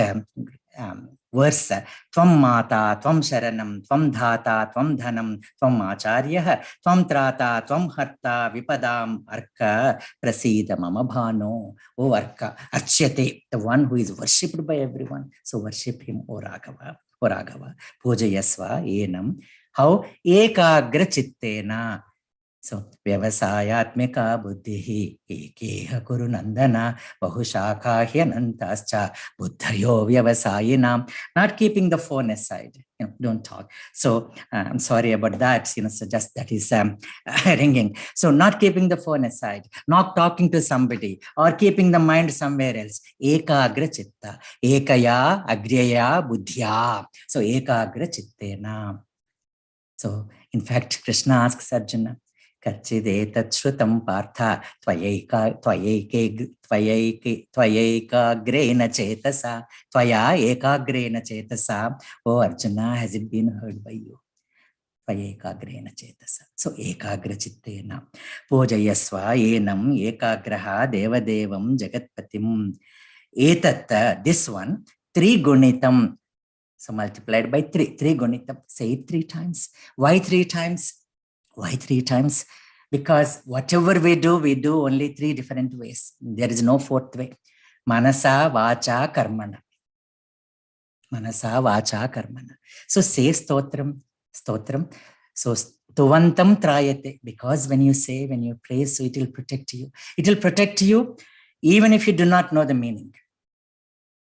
S1: verse. Tvam mata, tvam sharanam, tvam dhata, tvam dhanam, tvam acharya, tvam trata, tvam harta, vipadam, arka, prasida mama bhano. O arka, archyate, the one who is worshipped by everyone. So worship him, O Raghava. Pujayasva enam. How? Ekagra chittena. So Vyavasayatmika buddhihi ekeha kuru nandana bahushaka hyanantascha buddhayo vyavasayinam. Not keeping the phone aside, don't talk. So I'm sorry about that, so just that is ringing. So not keeping the phone aside, not talking to somebody or keeping the mind somewhere else. Ekagra chitta, ekaya agreya buddhya. So ekagra chittena. So in fact, Krishna asks Arjuna, Kachidetat Shrutam Partha Tvayeka Grena Chetasa Tvaya Eka Grena Chetasa. Oh Arjuna, has it been heard by you? Tvayeka Grena Chetasa. So Ekagra Chittena Pujayasva Enam Ekagraha Devadevam Jagatpatim. Etat, this one, Tri Gunitam. So multiplied by 3. 3 gunitam. Say it 3 times. Why 3 times? Why 3 times? Because whatever we do only 3 different ways. There is no 4th way. Manasa, vacha, karmana. Manasa, vacha, karmana. So say stotram. So tuvantam trayate. Because when you pray, so it will protect you. It will protect you even if you do not know the meaning.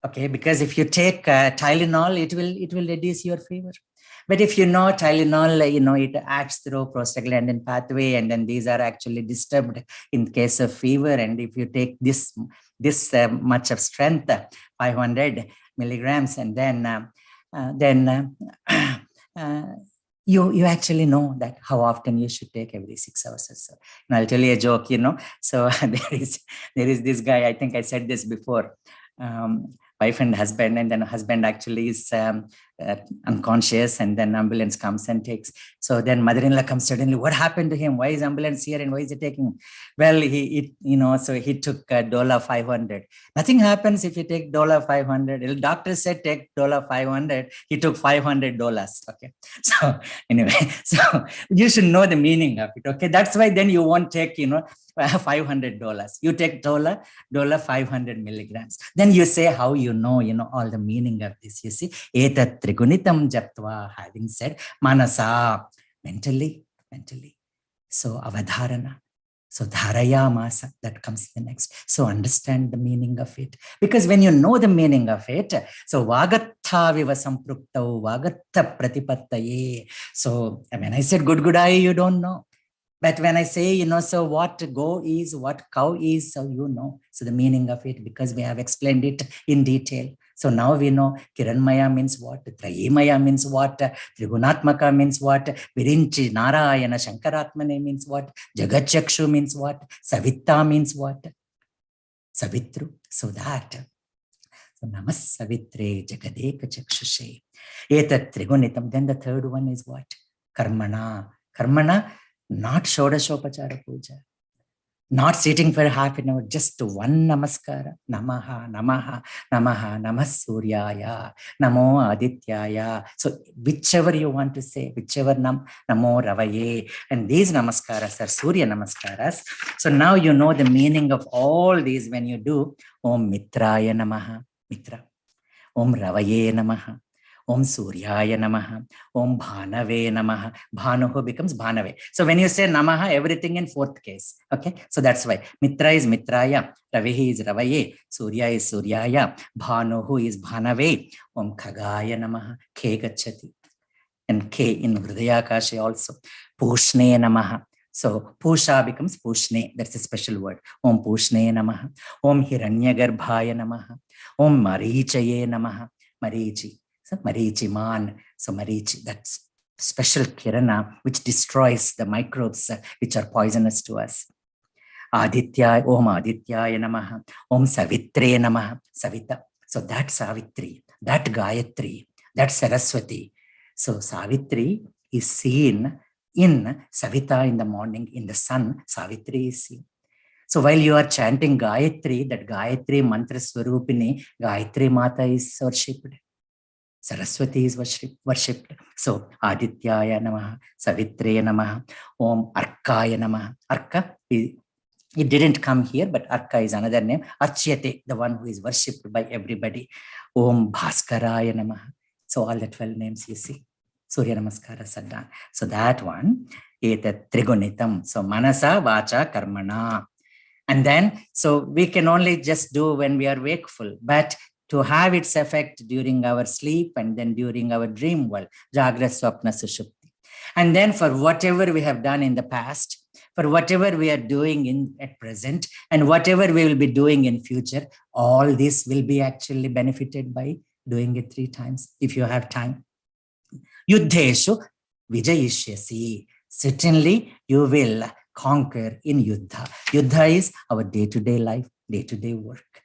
S1: Okay, because if you take Tylenol, it will reduce your fever. But if you know Tylenol, it acts through prostaglandin pathway, and then these are actually disturbed in case of fever. And if you take this much of strength, 500 milligrams, and then you actually know that how often you should take every 6 hours or so. And I'll tell you a joke, So there is this guy. I think I said this before. Wife and husband, and then husband actually is unconscious, and then ambulance comes and takes. So then mother-in-law comes suddenly, what happened to him? Why is ambulance here and why is he taking him? Well, so he took $500. Nothing happens if you take $500. The doctor said take $500. He took $500. Okay. So anyway, so you should know the meaning of it. Okay. That's why then you won't take, $500. You take $500 milligrams. Then you say how you know all the meaning of this. You see, etat trigunitam japtva, having said manasa, mentally. So avadharana. So dharayamasa, that comes the next. So understand the meaning of it. Because when you know the meaning of it, so vagattha viva sampruktau, vagattha pratipattaye. So when I said good eye, you don't know. But when I say, so what go is, what cow is, so you know. So the meaning of it, because we have explained it in detail. So now we know Kiranmaya means what, Trayimaya means what, Trigunatmaka means what, Virinchi Narayana Shankaratmane means what, Jagachakshu means what, Savitta means what, Savitru. So that. So Namas Savitre Jagadeka Chakshushe. Etat Trigunitam. Then the third one is what? Karmana. Not Shodashopachara Puja, not sitting for half an hour, just one namaskara. Namaha, Namaha, Namaha, Namah Suryaya, Namo Adityaya. So whichever you want to say, whichever Namo Ravaye. And these namaskaras are Surya namaskaras. So now you know the meaning of all these when you do Om Mitraya Namaha, Mitra. Om Ravaye Namaha. Om Suryaya Namaha, Om Bhanave Namaha. Bhanuhu becomes Bhanave. So when you say Namaha, everything in 4th case. Okay, so that's why Mitra is Mitraya, Ravihi is Ravaye, Surya is Suryaya, Bhanuhu is Bhanave. Om Khagaya Namaha, Ke Gachati. And K in Hrudayakashi also. Pushne Namaha. So Pusha becomes Pushne. That's a special word. Om Pushne Namaha. Om Hiranyagarbhaya Namaha. Om Marichaye Namaha. Marichi. So Marichiman. So Marichi, that's special kirana which destroys the microbes which are poisonous to us. Aditya, Om Adityaya Namaha. Om Savitre Namaha. Savita. So that Savitri, that Gayatri, that Saraswati. So Savitri is seen in Savita in the morning, in the sun, Savitri is seen. So while you are chanting Gayatri, that Gayatri mantra Swarupini, Gayatri Mata is worshipped. Saraswati is worshipped. So Adityaya Namaha, Savitre Namaha, Om Arkaya Namaha. Arka, it didn't come here, but Arka is another name. Archyate, the one who is worshipped by everybody. Om Bhaskaraya Namaha. So all the 12 names you see. Surya Namaskaras are done. So that one, etat trigunitam. So manasa, vacha, karmana. And then, so we can only just do when we are wakeful, but to have its effect during our sleep and then during our dream world, Jagra, Swapna, Sushupti. And then for whatever we have done in the past, for whatever we are doing at present, and whatever we will be doing in future, all this will be actually benefited by doing it 3 times if you have time. Yuddheshu vijayishyasi. Certainly you will conquer in Yuddha. Yuddha is our day-to-day life, day-to-day work.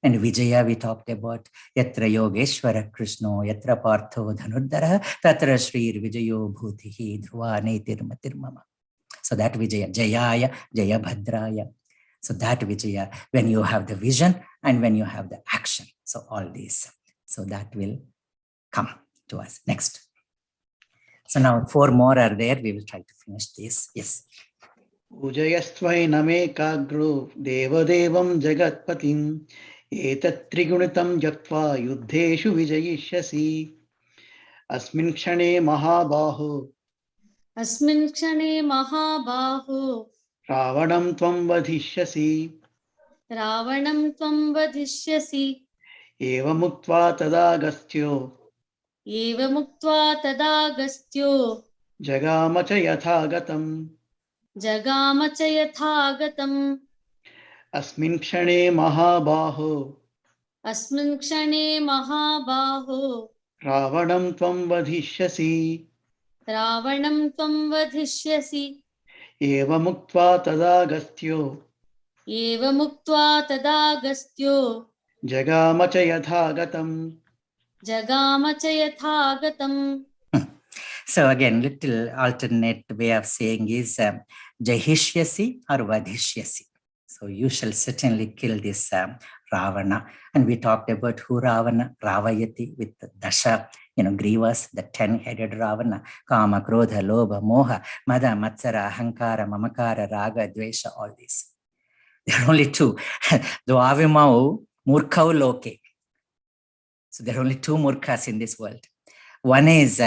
S1: And Vijaya, we talked about Yatra Yogeshwara Krishno, Yatra Partho Dhanurdara, Tatra Shrir Vijayo Bhutihi Dhruva Netirmatir Mama. So that Vijaya, Jayaya, Jaya Bhadraya. So that Vijaya, when you have the vision and when you have the action. So all these. So that will come to us. Next. So now 4 more are there. We will try to finish this. Yes.
S2: Ujayastvai kagru devadevam jagatpatim etat trigunitam jaktva yuddheshu vijayishyasi asmin kshane mahabahu ravanam tvam vadhishyasi eva muktva tadagastyo jagama cha yathagatam asmin kshane mahabahu ravanam tvam vadhishyasi eva muktva tadagastyo jagama cha yathagatam.
S1: So again, little alternate way of saying is Jahishyasi or Vadhishyasi. So you shall certainly kill this Ravana. And we talked about who Ravana, Ravayati with the Dasha, Grivas, the 10-headed Ravana, Kama, Krodha, Lobha, Moha, Mada, Matsara, Ahankara, Mamakara, Raga, Dvesha, all these. There are only 2. Dvavimau, Murkau, Loke. So there are only 2 Murkas in this world. One is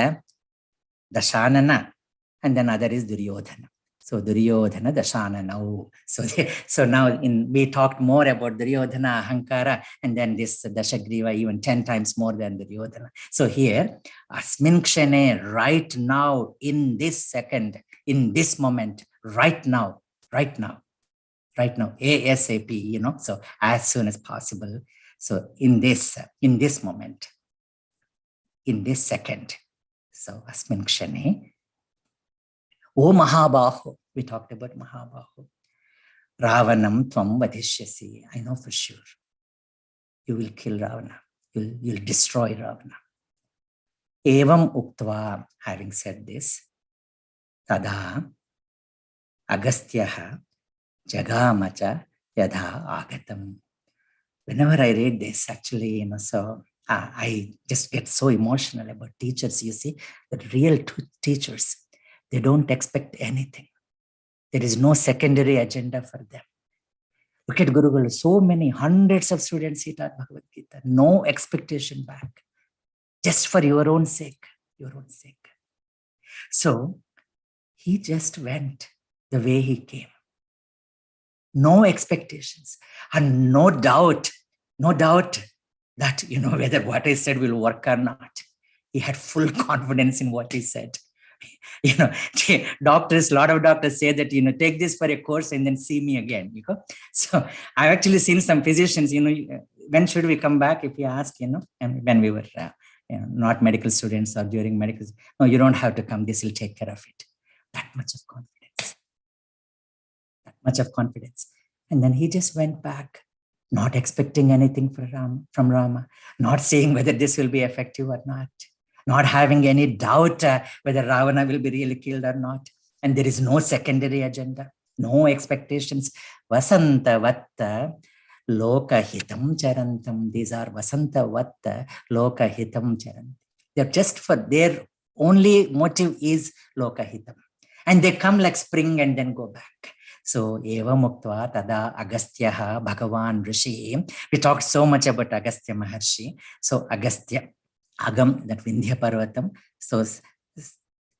S1: Dashanana, and then other is Duryodhana. So Duryodhana, Dashanana. So now we talked more about Duryodhana, Ahankara, and then this Dashagriva even 10 times more than Duryodhana. So here, Asmin Kshane, right now, in this second, in this moment, right now, ASAP, so as soon as possible. So in this moment, in this second, so Asmin Kshane, O Mahabahu, we talked about Mahabahu, Ravanam Tvam Vadhishyasi. I know for sure you will kill Ravana, you'll destroy Ravana. Evam Uktva, having said this, Tada Agastyaha Jagamacha Yadha Agatam. Whenever I read this, actually, so I just get so emotional about teachers. You see, the real teachers, they don't expect anything. There is no secondary agenda for them. Look at Gurukul, so many hundreds of students sit at Bhagavad Gita, no expectation back, just for your own sake. So he just went the way he came. No expectations and no doubt that, whether what I said will work or not. He had full confidence in what he said. Doctors, a lot of doctors say that, take this for a course and then see me again. So I've actually seen some physicians, when should we come back? If you ask, and when we were not medical students or during medical, no, you don't have to come. This will take care of it. That much of confidence. And then he just went back, not expecting anything from Rama, not saying whether this will be effective or not having any doubt whether Ravana will be really killed or not. And there is no secondary agenda, no expectations. Vasanta vatta loka hitam charantam. These are Vasanta vatta loka hitam charantam. They're just for their only motive is loka hitam. And they come like spring and then go back. So, Eva Muktva Tada Agastyaha Bhagavan Rishi. We talked so much about Agastya Maharshi. So, Agastya, Agam, that Vindhya Parvatam. So,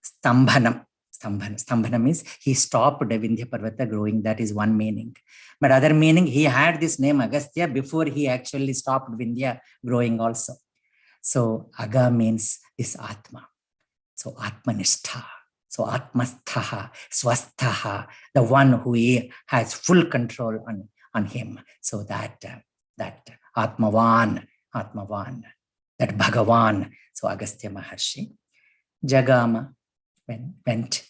S1: Stambhanam. Stambhanam means he stopped Vindhya Parvata growing. That is one meaning. But other meaning, he had this name Agastya before he actually stopped Vindhya growing also. So Aga means this Atma. So Atmanistha. So Atmasthaha, Swasthaha, the one who has full control on him. So that Atmavan, that Bhagavan. So Agastya Maharshi. Jagama went.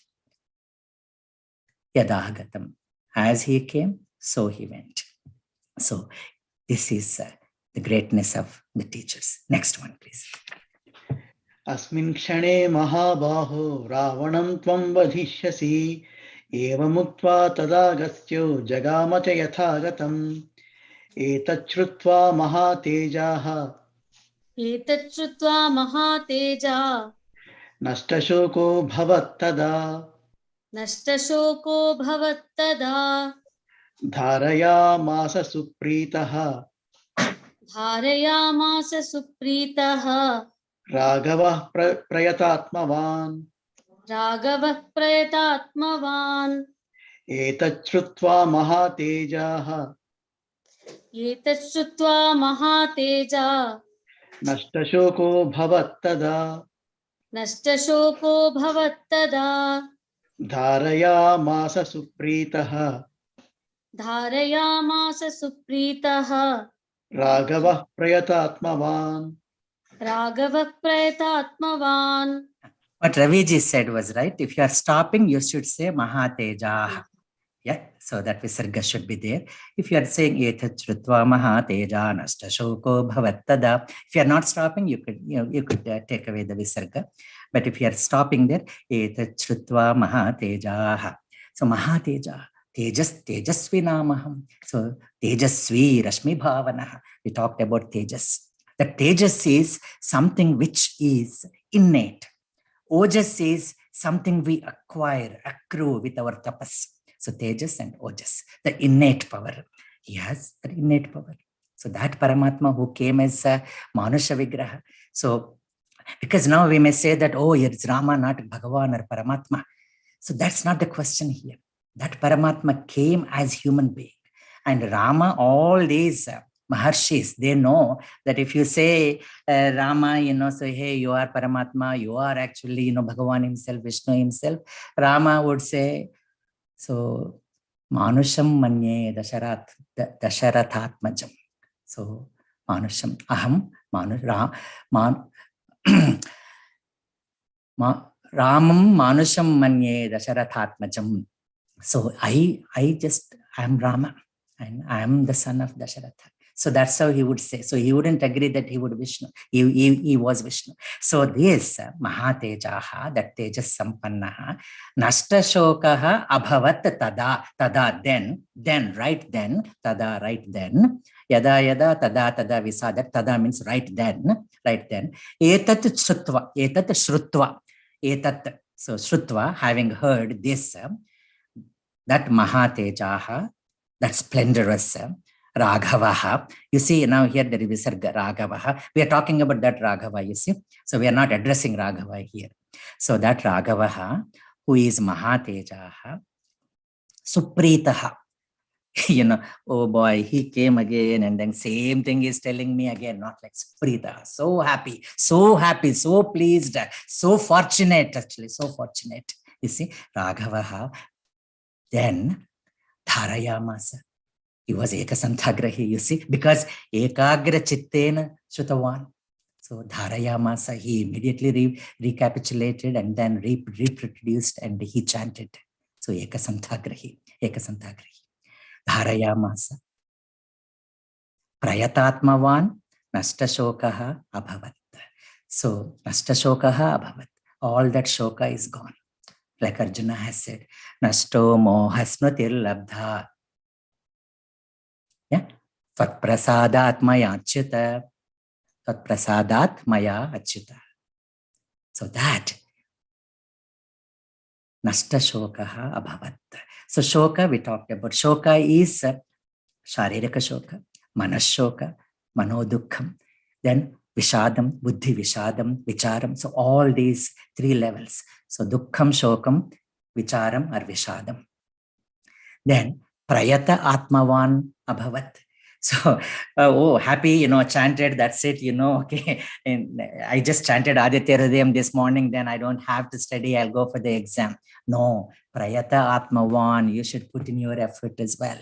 S1: Yadahagatam. As he came, so he went. So this is the greatness of the teachers. Next one, please.
S2: Asmin kshane mahabaho ravanam tvam vadhishyasi evamuktva tadagastyo jagama cha yathagatam etachrutva mahatejaha nastashoko bhavattada dharayamasa supritaha Ragavah prayatatmavan etachrutva mahatejaha nastashoko bhavattada dharayamasa supritaha Ragavah prayatatmavan.
S1: What Raviji said was right. If you are stopping, you should say Mahateja. Yeah, so that Visarga should be there. If you are saying Etachrutva Mahateja Nastashoko Bhavattada, if you are not stopping, you could take away the Visarga. But if you are stopping there, Etachrutva Mahateja. So Mahateja. Tejasvi namaham. So Tejasvi Rashmi Bhavanaha. We talked about Tejas. The Tejas is something which is innate. Ojas is something we accrue with our tapas. So Tejas and Ojas, the innate power. He has the innate power. So that Paramatma who came as Manusha Vigraha. So because now we may say that, oh, it's Rama, not Bhagavan or Paramatma. So that's not the question here. That Paramatma came as human being. And Rama, all these Maharshis, they know that if you say Rama, say, hey, you are Paramatma, you are actually, Bhagavan himself, Vishnu himself, Rama would say, so Manusham Manye Dasharathatmajam. So Manusham, Aham, Ramam Manusham Manye Dasharathatmajam. So I am Rama and I am the son of Dasharatha. So that's how he would say. So he wouldn't agree that he would Vishnu. He was Vishnu. So this Mahatejaha, that Tejas Sampannaha, Nashtashokaha Abhavat Tada, then, right then, Tada, right then, Yada, Tada, Visada, Tada means right then. Etat Shrutva. So Shrutva, having heard this, that Mahatejaha, that splendorous Raghavaha. You see, now here there is Visarga Raghavaha. We are talking about that Raghava, you see. So we are not addressing Raghava here. So that Raghavaha, who is Mahatejaha, Supritaha. Oh boy, he came again and then same thing is telling me again, not like Suprita. So happy, so pleased, so fortunate, actually, so fortunate. You see, Raghavaha. Then Dharayamasa. He was Ekasantagrahi, you see, because Ekagra Chittena Shutavan. So Dharayamasa, he immediately recapitulated and then reproduced and he chanted. So Ekasantagrahi. Dharayamasa. Prayatatmavan Nashtashokaha Abhavat. So Nashtashokaha Abhavat. All that shoka is gone. Like Arjuna has said, Nashto mohasmritir labdha. Yeah. Tat prasadat maya achyuta. So that Nashta shokaha abhavat. So shoka, we talked about. Shoka is Sharirika shoka, Manas shoka, Manodukham. Then Vishadam, Buddhi Vishadam, Vicharam. So all these three levels. So Dukkham, Shokam, Vicharam or Vishadam. Then Prayata Atmavan Abhavat. So, happy, chanted, that's it, okay. And I just chanted Aadithya Hrudayam this morning, then I don't have to study, I'll go for the exam. No, Prayata Atmavan, you should put in your effort as well.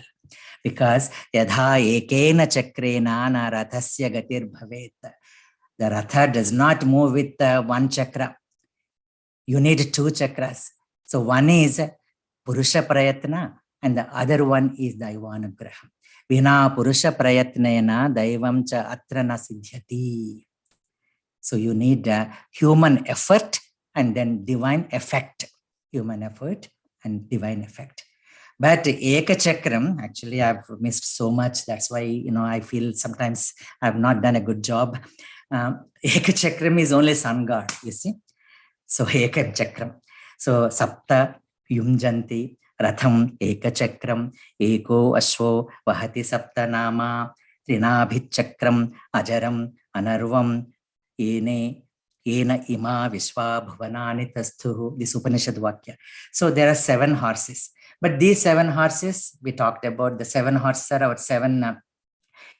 S1: Because Yadha Ekena Chakrena na Rathasya Gatir Bhavet. The Ratha does not move with one chakra. You need two chakras. So one is Purusha Prayatna and the other one is Daivanugraha. Vina Purusha Prayatnena Daivam cha atra na siddhyati. So you need human effort and then divine effect. Human effort and divine effect. But Eka Chakram, actually I've missed so much. That's why, I feel sometimes I've not done a good job. Eka Chakram is only sun god, you see. So Eka Chakram. So Sapta Yumjanti Ratham Eka Chakram Eko Ashwo Vahati Sapta Nama Trinabhit Chakram Ajaram Anarvam Ene Ena Ima Vishwa Bhuvanani Tastuhu. This Upanishad Vakya. So there are 7 horses. But these 7 horses, we talked about the 7 horses are our 7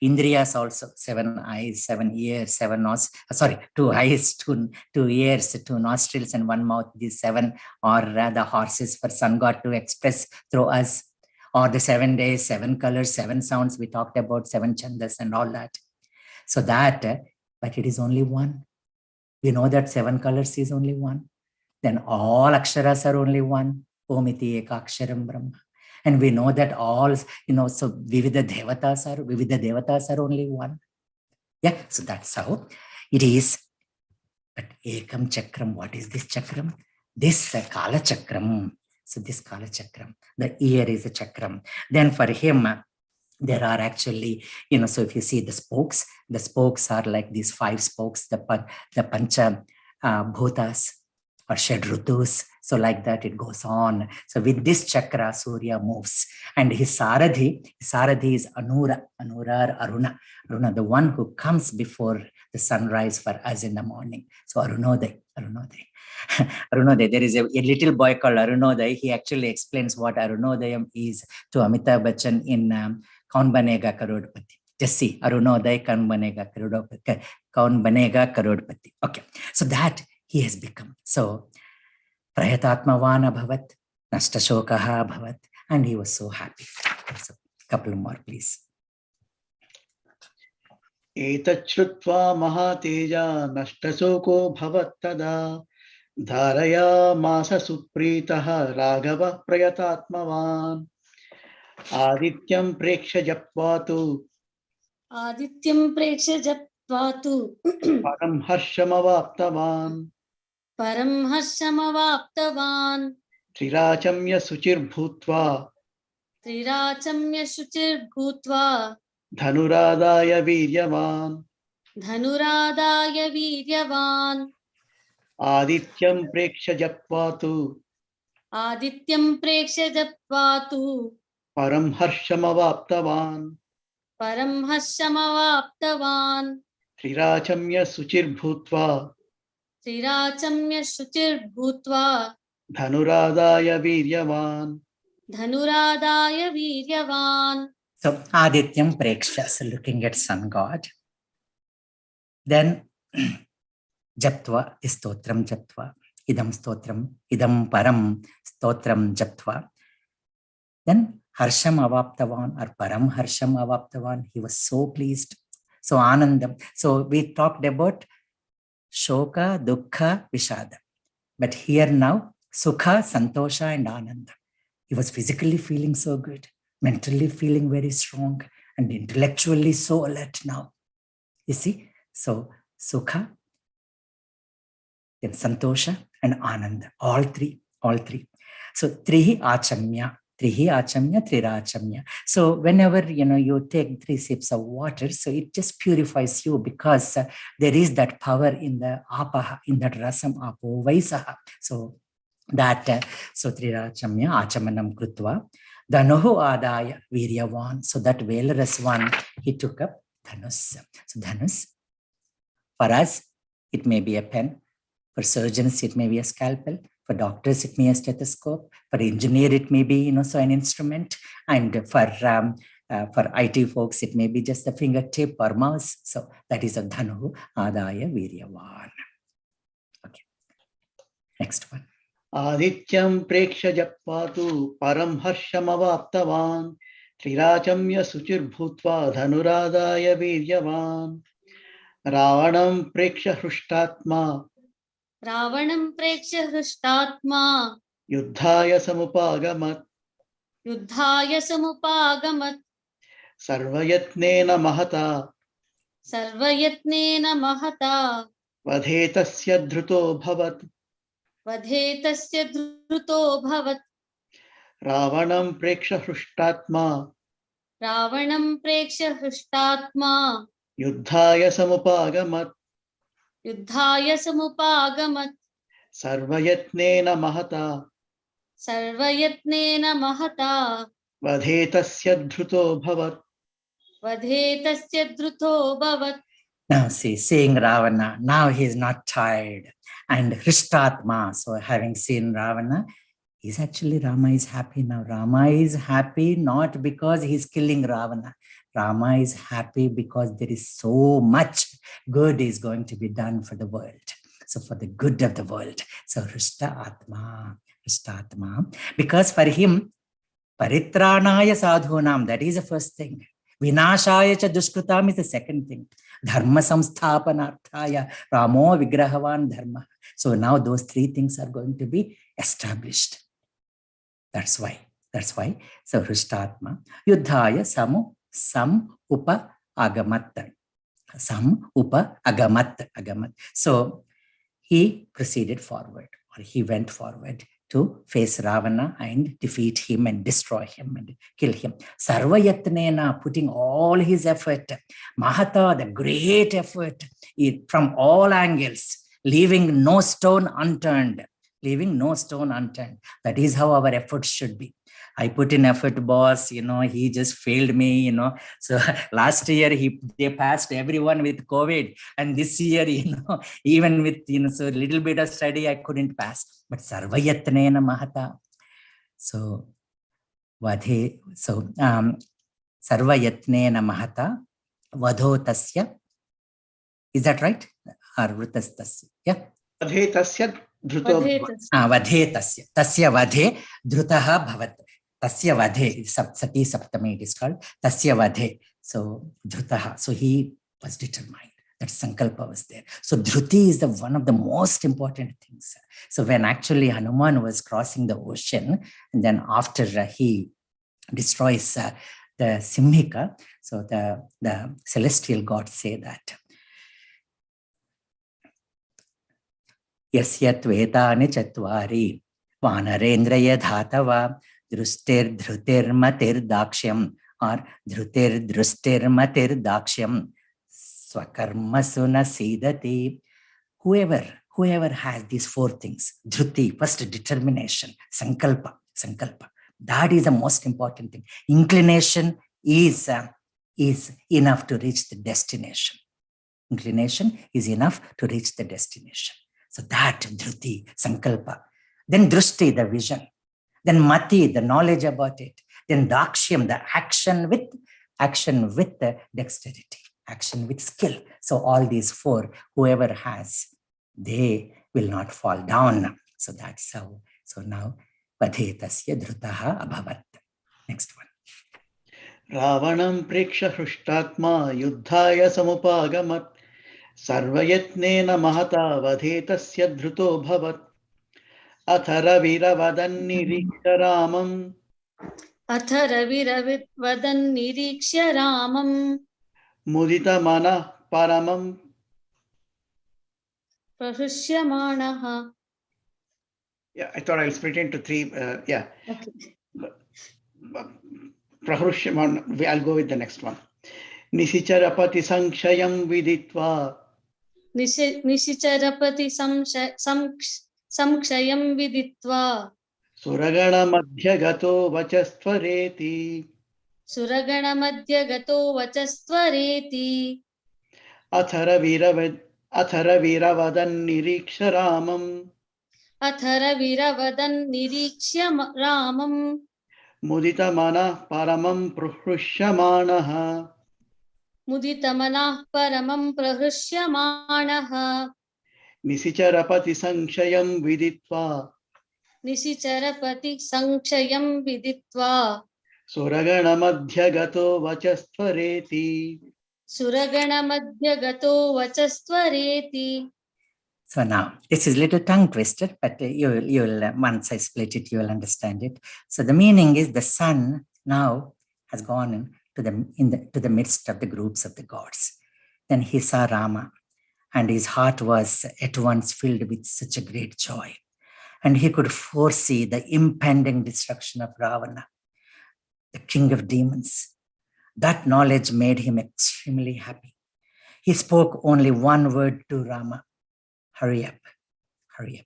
S1: Indriyas also, 7 eyes, 7 ears, 7 nostrils, 2 eyes, 2 ears, 2 nostrils and 1 mouth. These 7 are the horses for sun god to express through us. Or the 7 days, 7 colors, 7 sounds. We talked about 7 chandas and all that. So that, but it is only one. We know that 7 colors is only one. Then all aksharas are only one. Omiti Ekaksharam Brahma. And we know that all, so Vividha Devatas are only one. Yeah, so that's how it is. But Ekam Chakram, what is this Chakram? This Kala Chakram. So this Kala Chakram, the ear is a Chakram. Then for him, there are actually, so if you see the spokes are like these 5 spokes, the Pancha Bhutas or Shadrutus. So like that it goes on. So with this chakra, Surya moves. And his Saradhi is Anura or Aruna, the one who comes before the sunrise for us in the morning. So Arunodaya. Arunodaya. There is a little boy called Arunodaya. He actually explains what Arunodayam is to Amitabh Bachchan in Kaun Banega Karodpati. Just see, Arunodaya Kaun Banega Karodpati. Okay, so that he has become. So Prayatatmavan abhavat, Nashtashokaha abhavat, and he was so happy. So, couple more, please.
S2: Etachrutva mahateja nashtasoko bhavattada dharaya masa supritaha raghava prayatatmavan adityam preksha japvatu param harshamavaptavan Trirachamya suchir bhutva Dhanuradaya viryavan Adityam preksha japvatu Param harshamavaptavan Trirachamya suchir bhutva Dhanuradaya viryavan.
S1: So Adityam Preksha, so looking at sun god. Then Japtva, Stotram Japtva, Idam Stotram, Idam Param Stotram Japtva. Then Harsham Avaptavan or Param Harsham Avaptavan, he was so pleased. So Anandam. So we talked about Shoka, Dukkha, Vishada. But here now, Sukha, Santosha and Ananda. He was physically feeling so good, mentally feeling very strong, and intellectually so alert now. You see? So Sukha, then Santosha and Ananda. All three. So Trihi Achamya, Trirachamya. So whenever, you take 3 sips of water, so it just purifies you because there is that power in the apaha, in that rasam apo vaisaha. So that, so Trirachamya, Achamanam Krutva, Dhanohu Adaya Viryavan. So that valorous one, he took up Dhanus. So Dhanus. For us, it may be a pen. For surgeons, it may be a scalpel. For doctors, it may be a stethoscope. For engineer, it may be, so an instrument. And for IT folks, it may be just a fingertip or mouse. So that is a dhanu adaya viryavan. Okay. Next one.
S2: Adityam preksha jappatu param harshamavaptavan trirachamya suchir bhutva dhanuradaya viryavan Ravanam preksha hrushtatma
S3: Ravanam preksha hrushtatma
S2: yuddhaya samupagamat sarvayatnena mahata vadhetasya dhruto bhavat Ravanam preksha hrushtatma yuddhaya samupagamat sarvayatnena mahata vadhetasya dhruto bhavat.
S1: Now see, seeing Ravana, now he is not tired. And Hristatma, so having seen Ravana, is actually Rama is happy now. Rama is happy not because he's killing Ravana. Rama is happy because there is so much good is going to be done for the world. So for the good of the world. So Hristatma, because for him, Paritranaya sadhunam, that is the first thing. Vinashaya cha dushkrutam is the second thing. Dharma samsthapanarthaya Ramo vigrahavan dharma. So now those three things are going to be established. That's why. So Hristatma yuddhaya sam upa agamat. So he proceeded forward, or he went forward to face Ravana and defeat him and destroy him and kill him. Sarvayatnena, putting all his effort. Mahata, the great effort, from all angles, leaving no stone unturned. That is how our efforts should be. I put in effort, boss, he just failed me, So last year, they passed everyone with COVID. And this year, even with, so a little bit of study, I couldn't pass. But sarvayatnena mahata. So, sarvayatnena mahata, vadhotasya. Is that right? Or vrutastasya? Yeah.
S2: Vadhetasya dhruto
S1: vadhetasya. Tasya vadhe dhrutaha bhavat. Tasya vadhe, sati saptami it is called. Tasya vadhe. So dhrutaha. So he was determined. That sankalpa was there. So dhruti is one of the most important things. So when actually Hanuman was crossing the ocean, and then after he destroys the Simhika, so the celestial gods say that Yasyat vetani chatvari vanarendraya dhatava drustir dhrutir matir dakshyam or dhrutir drustir matir dakshyam swakarma suna sidati. Whoever has these four things, dhruti, first determination, sankalpa, that is the most important thing. Inclination is enough to reach the destination. Inclination is enough to reach the destination. So that dhruti, sankalpa. Then drushti, the vision. Then mati, the knowledge about it. Then dakshyam, the action with the dexterity, action with skill. So all these four, whoever has, they will not fall down. So that's how. So now, vadhetasya dhrutaha abhavat. Next one.
S2: Ravanam preksha hrushtatma yuddhaya samupagamat sarvayatnena mahata vadhetasya dhruto bhavat athara viravadan niriksha ramam mudita mana paramam
S3: prahushyamanaha.
S2: Yeah, I thought I'll split into three.
S3: Okay.
S2: Prahushyamana, I'll go with the next one. Nisicharapati sankshayam viditva.
S3: Nisicharapati samkshayam viditva.
S2: Suragana madhyagato vachastvareti. Athara Atharaviravadan niriksha Ramam
S3: अथर्ववीरवदन् निरीक्ष्य रामम्
S2: Mudita paramam pruhrushyamanah
S3: मुदितमनः परमं प्रहृष्यमाणः
S2: Nisicharapati sanshayam viditva
S3: निशिचरपति संक्षयं विदित्वा
S2: Suragana madhyagato vachastvareti.
S3: सुरगणमध्यगतो वचस्त्वरेति.
S1: So now, this is a little tongue twister, but you'll once I split it, you will understand it. So the meaning is the sun now has gone to the midst of the groups of the gods. Then he saw Rama, and his heart was at once filled with such a great joy. And he could foresee the impending destruction of Ravana, the king of demons. That knowledge made him extremely happy. He spoke only one word to Rama: hurry up, hurry up.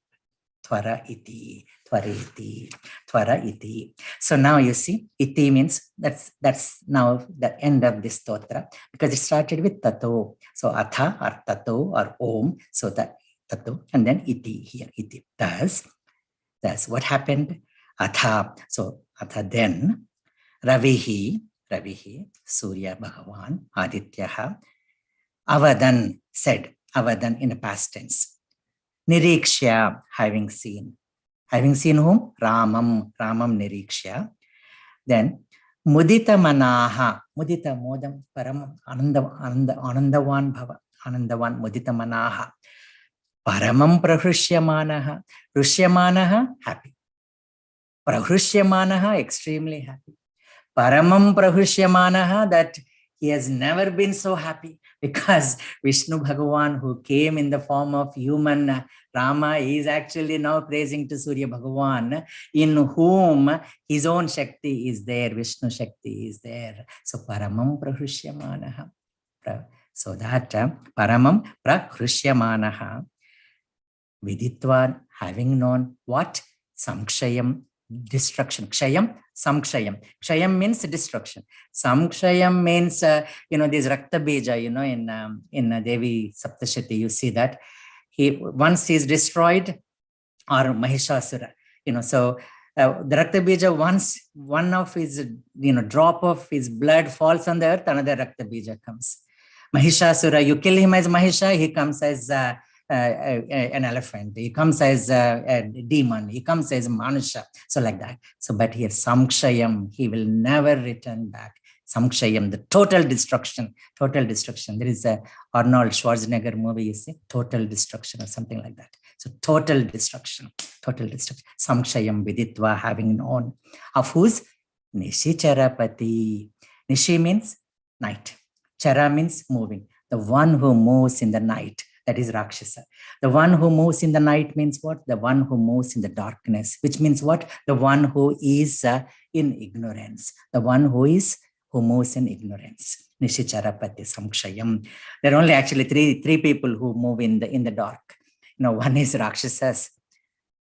S1: Tvara iti, tvareti, tvara iti. So now you see, iti means that's now the end of this stotra, because it started with tato. So atha or tato or om, so that tato, and then iti here, iti. Thus what happened? Atha, so atha then, Ravihi, Surya Bhagavan, Adityaha, Avadan said, Avadan in a past tense. Nirikshya, having seen whom? Ramam Nirikshya. Then Mudita Manaha, Mudita Modam Param Anandavan Bhava, Anandavan Mudita Manaha, Paramam Prahrishyamanaha, Rishyamanaha, happy. Prahrishyamanaha, extremely happy. Paramam Prahrishyamanaha, that he has never been so happy, because Vishnu Bhagavan, who came in the form of human Rama, is actually now praising to Surya Bhagavan, in whom his own Shakti is there, Vishnu Shakti is there. So Paramam Prahrishyamanaha. So that Paramam Prahrishyamanaha, Viditva, having known what? Samkshayam, destruction. Kshayam, samkshayam. Kshayam means destruction. Samkshayam means, this Rakta Bija, in Devi Saptashati, you see that once he is destroyed, or Mahishasura, so the Rakta Bija, once one of his, drop of his blood falls on the earth, another Rakta Bija comes. Mahishasura, you kill him as Mahisha, he comes as an elephant, he comes as a demon, he comes as Manusha, so like that. So, but here Samkshayam, he will never return back. Samkshayam, the total destruction. There is a Arnold Schwarzenegger movie, you see, Total Destruction or something like that. So total destruction. Samkshayam viditva, having known. Of whose? Nishicharapati. Nishi means night. Chara means moving. The one who moves in the night. That is Rakshasa. The one who moves in the night means what? The one who moves in the darkness, which means what? The one who is in ignorance. The one who moves in ignorance. Nishicharapati Samkshayam. There are only actually three people who move in the dark. One is Rakshasas,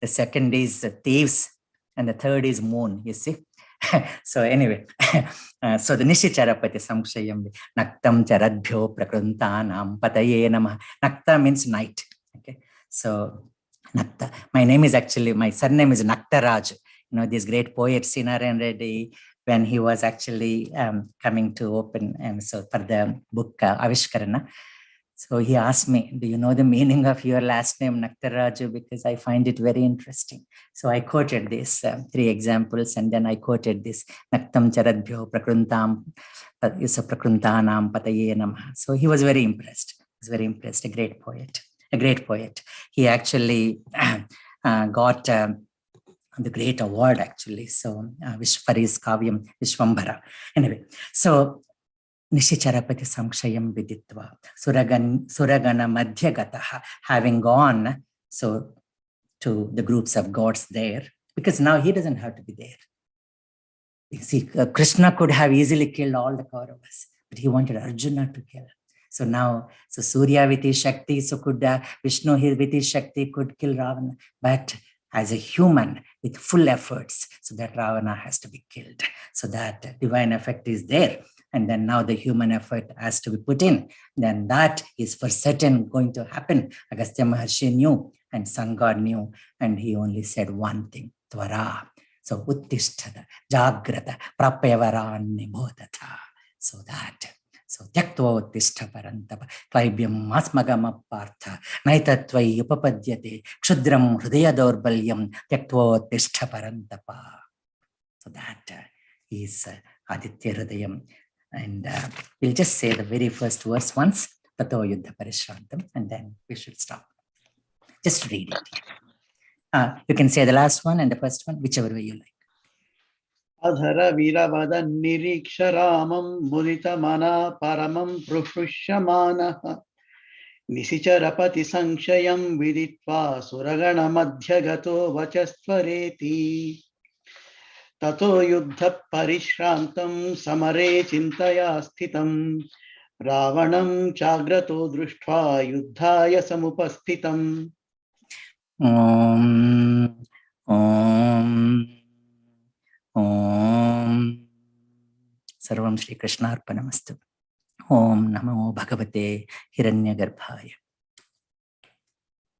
S1: the second is thieves, and the third is moon, you see. So anyway, so the Nishicharapati Samkshayam, Naktam Charadbhyo Prakruntanam Pataye Namah. Nakta means night. Okay, so Nakta. My surname is Naktaraj. This great poet Sinaran Reddy, when he was actually coming to open, and so for the book Avishkarana, so he asked me, do you know the meaning of your last name, Naktaraju? Because I find it very interesting. So I quoted this 3 examples, and then I quoted this Naktam Charadbhyo Prakruntanam Pataye Namah. So he was very impressed. A great poet. He actually got the great award, actually. So for his Kavyam Vishwambhara. Anyway, so Nishicharapati Samkshayam Viditva, Suragana Madhyagataha, having gone so to the groups of gods there, because now he doesn't have to be there. You see, Krishna could have easily killed all the Kauravas, but he wanted Arjuna to kill. So now, Surya with his Shakti, so could Vishnu with his Shakti could kill Ravana, but as a human with full efforts, so that Ravana has to be killed. So that divine effect is there. And then now the human effort has to be put in. Then that is for certain going to happen. Agastya Maharshi knew and sun god knew, and he only said one thing, Tvara. So Uttishtata, Jagrata, Prapyavaran Bodhata. So that. So Tyaktva Uttishta Parantapa, Tvaibyam Masmagama Partha, Naitattvai Upapadyate, Kshudram Hrudaya Dorbalyam, Tyaktva Uttishta Parantapa. So that is Aadithya Hrudayam. And we'll just say the very first verse once, Tato Yuddha Parishrantam, and then we should stop. Just read it. You can say the last one and the first one, whichever way you like.
S2: Adhara Virabada Niriksharamam Mudita Paramam Prushyamana Nisicharapati Sankshayam Viditva Suragana Madhyagato Vachastvareti Tato Yuddha Parishrantam Samare Chintaya Sthitam Ravanam Chagrato Drushtva Yuddhaya Samupastitam.
S1: Om Sarvam Shri Krishna Arpanamastu. Om Namo Bhagavate Hiranyagarbhaya.